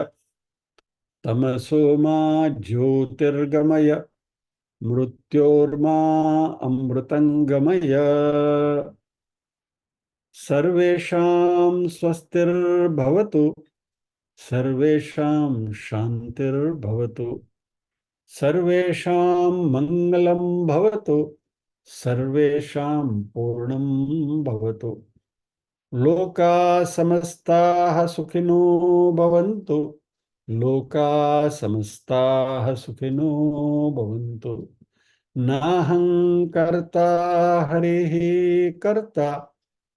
तमसो मा ज्योतिर्गमय, मृत्योर्मा अमृतंगमय। सर्वेषां स्वस्तिर्भवतु, सर्वेषां शान्तिर्भवतु, सर्वेषां मङ्गलं भवतु, सर्वेषां पूर्णं भवतु। लोका समस्ताः सुखिनो भवन्तु, लोका समस्ताः सुखिनो भवन्तु। नाहं कर्ता हरिः कर्ता,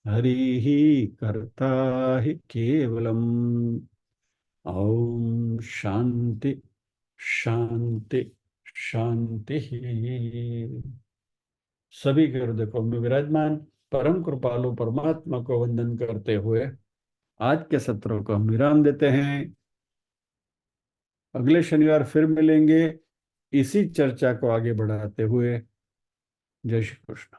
हरिः कर्ता हि केवलम्। ओम शांति शांति शांति। सभी के हृदय को में विराजमान परम कृपालु परमात्मा को वंदन करते हुए आज के सत्र को हम विराम देते हैं। अगले शनिवार फिर मिलेंगे इसी चर्चा को आगे बढ़ाते हुए। जय श्री कृष्ण।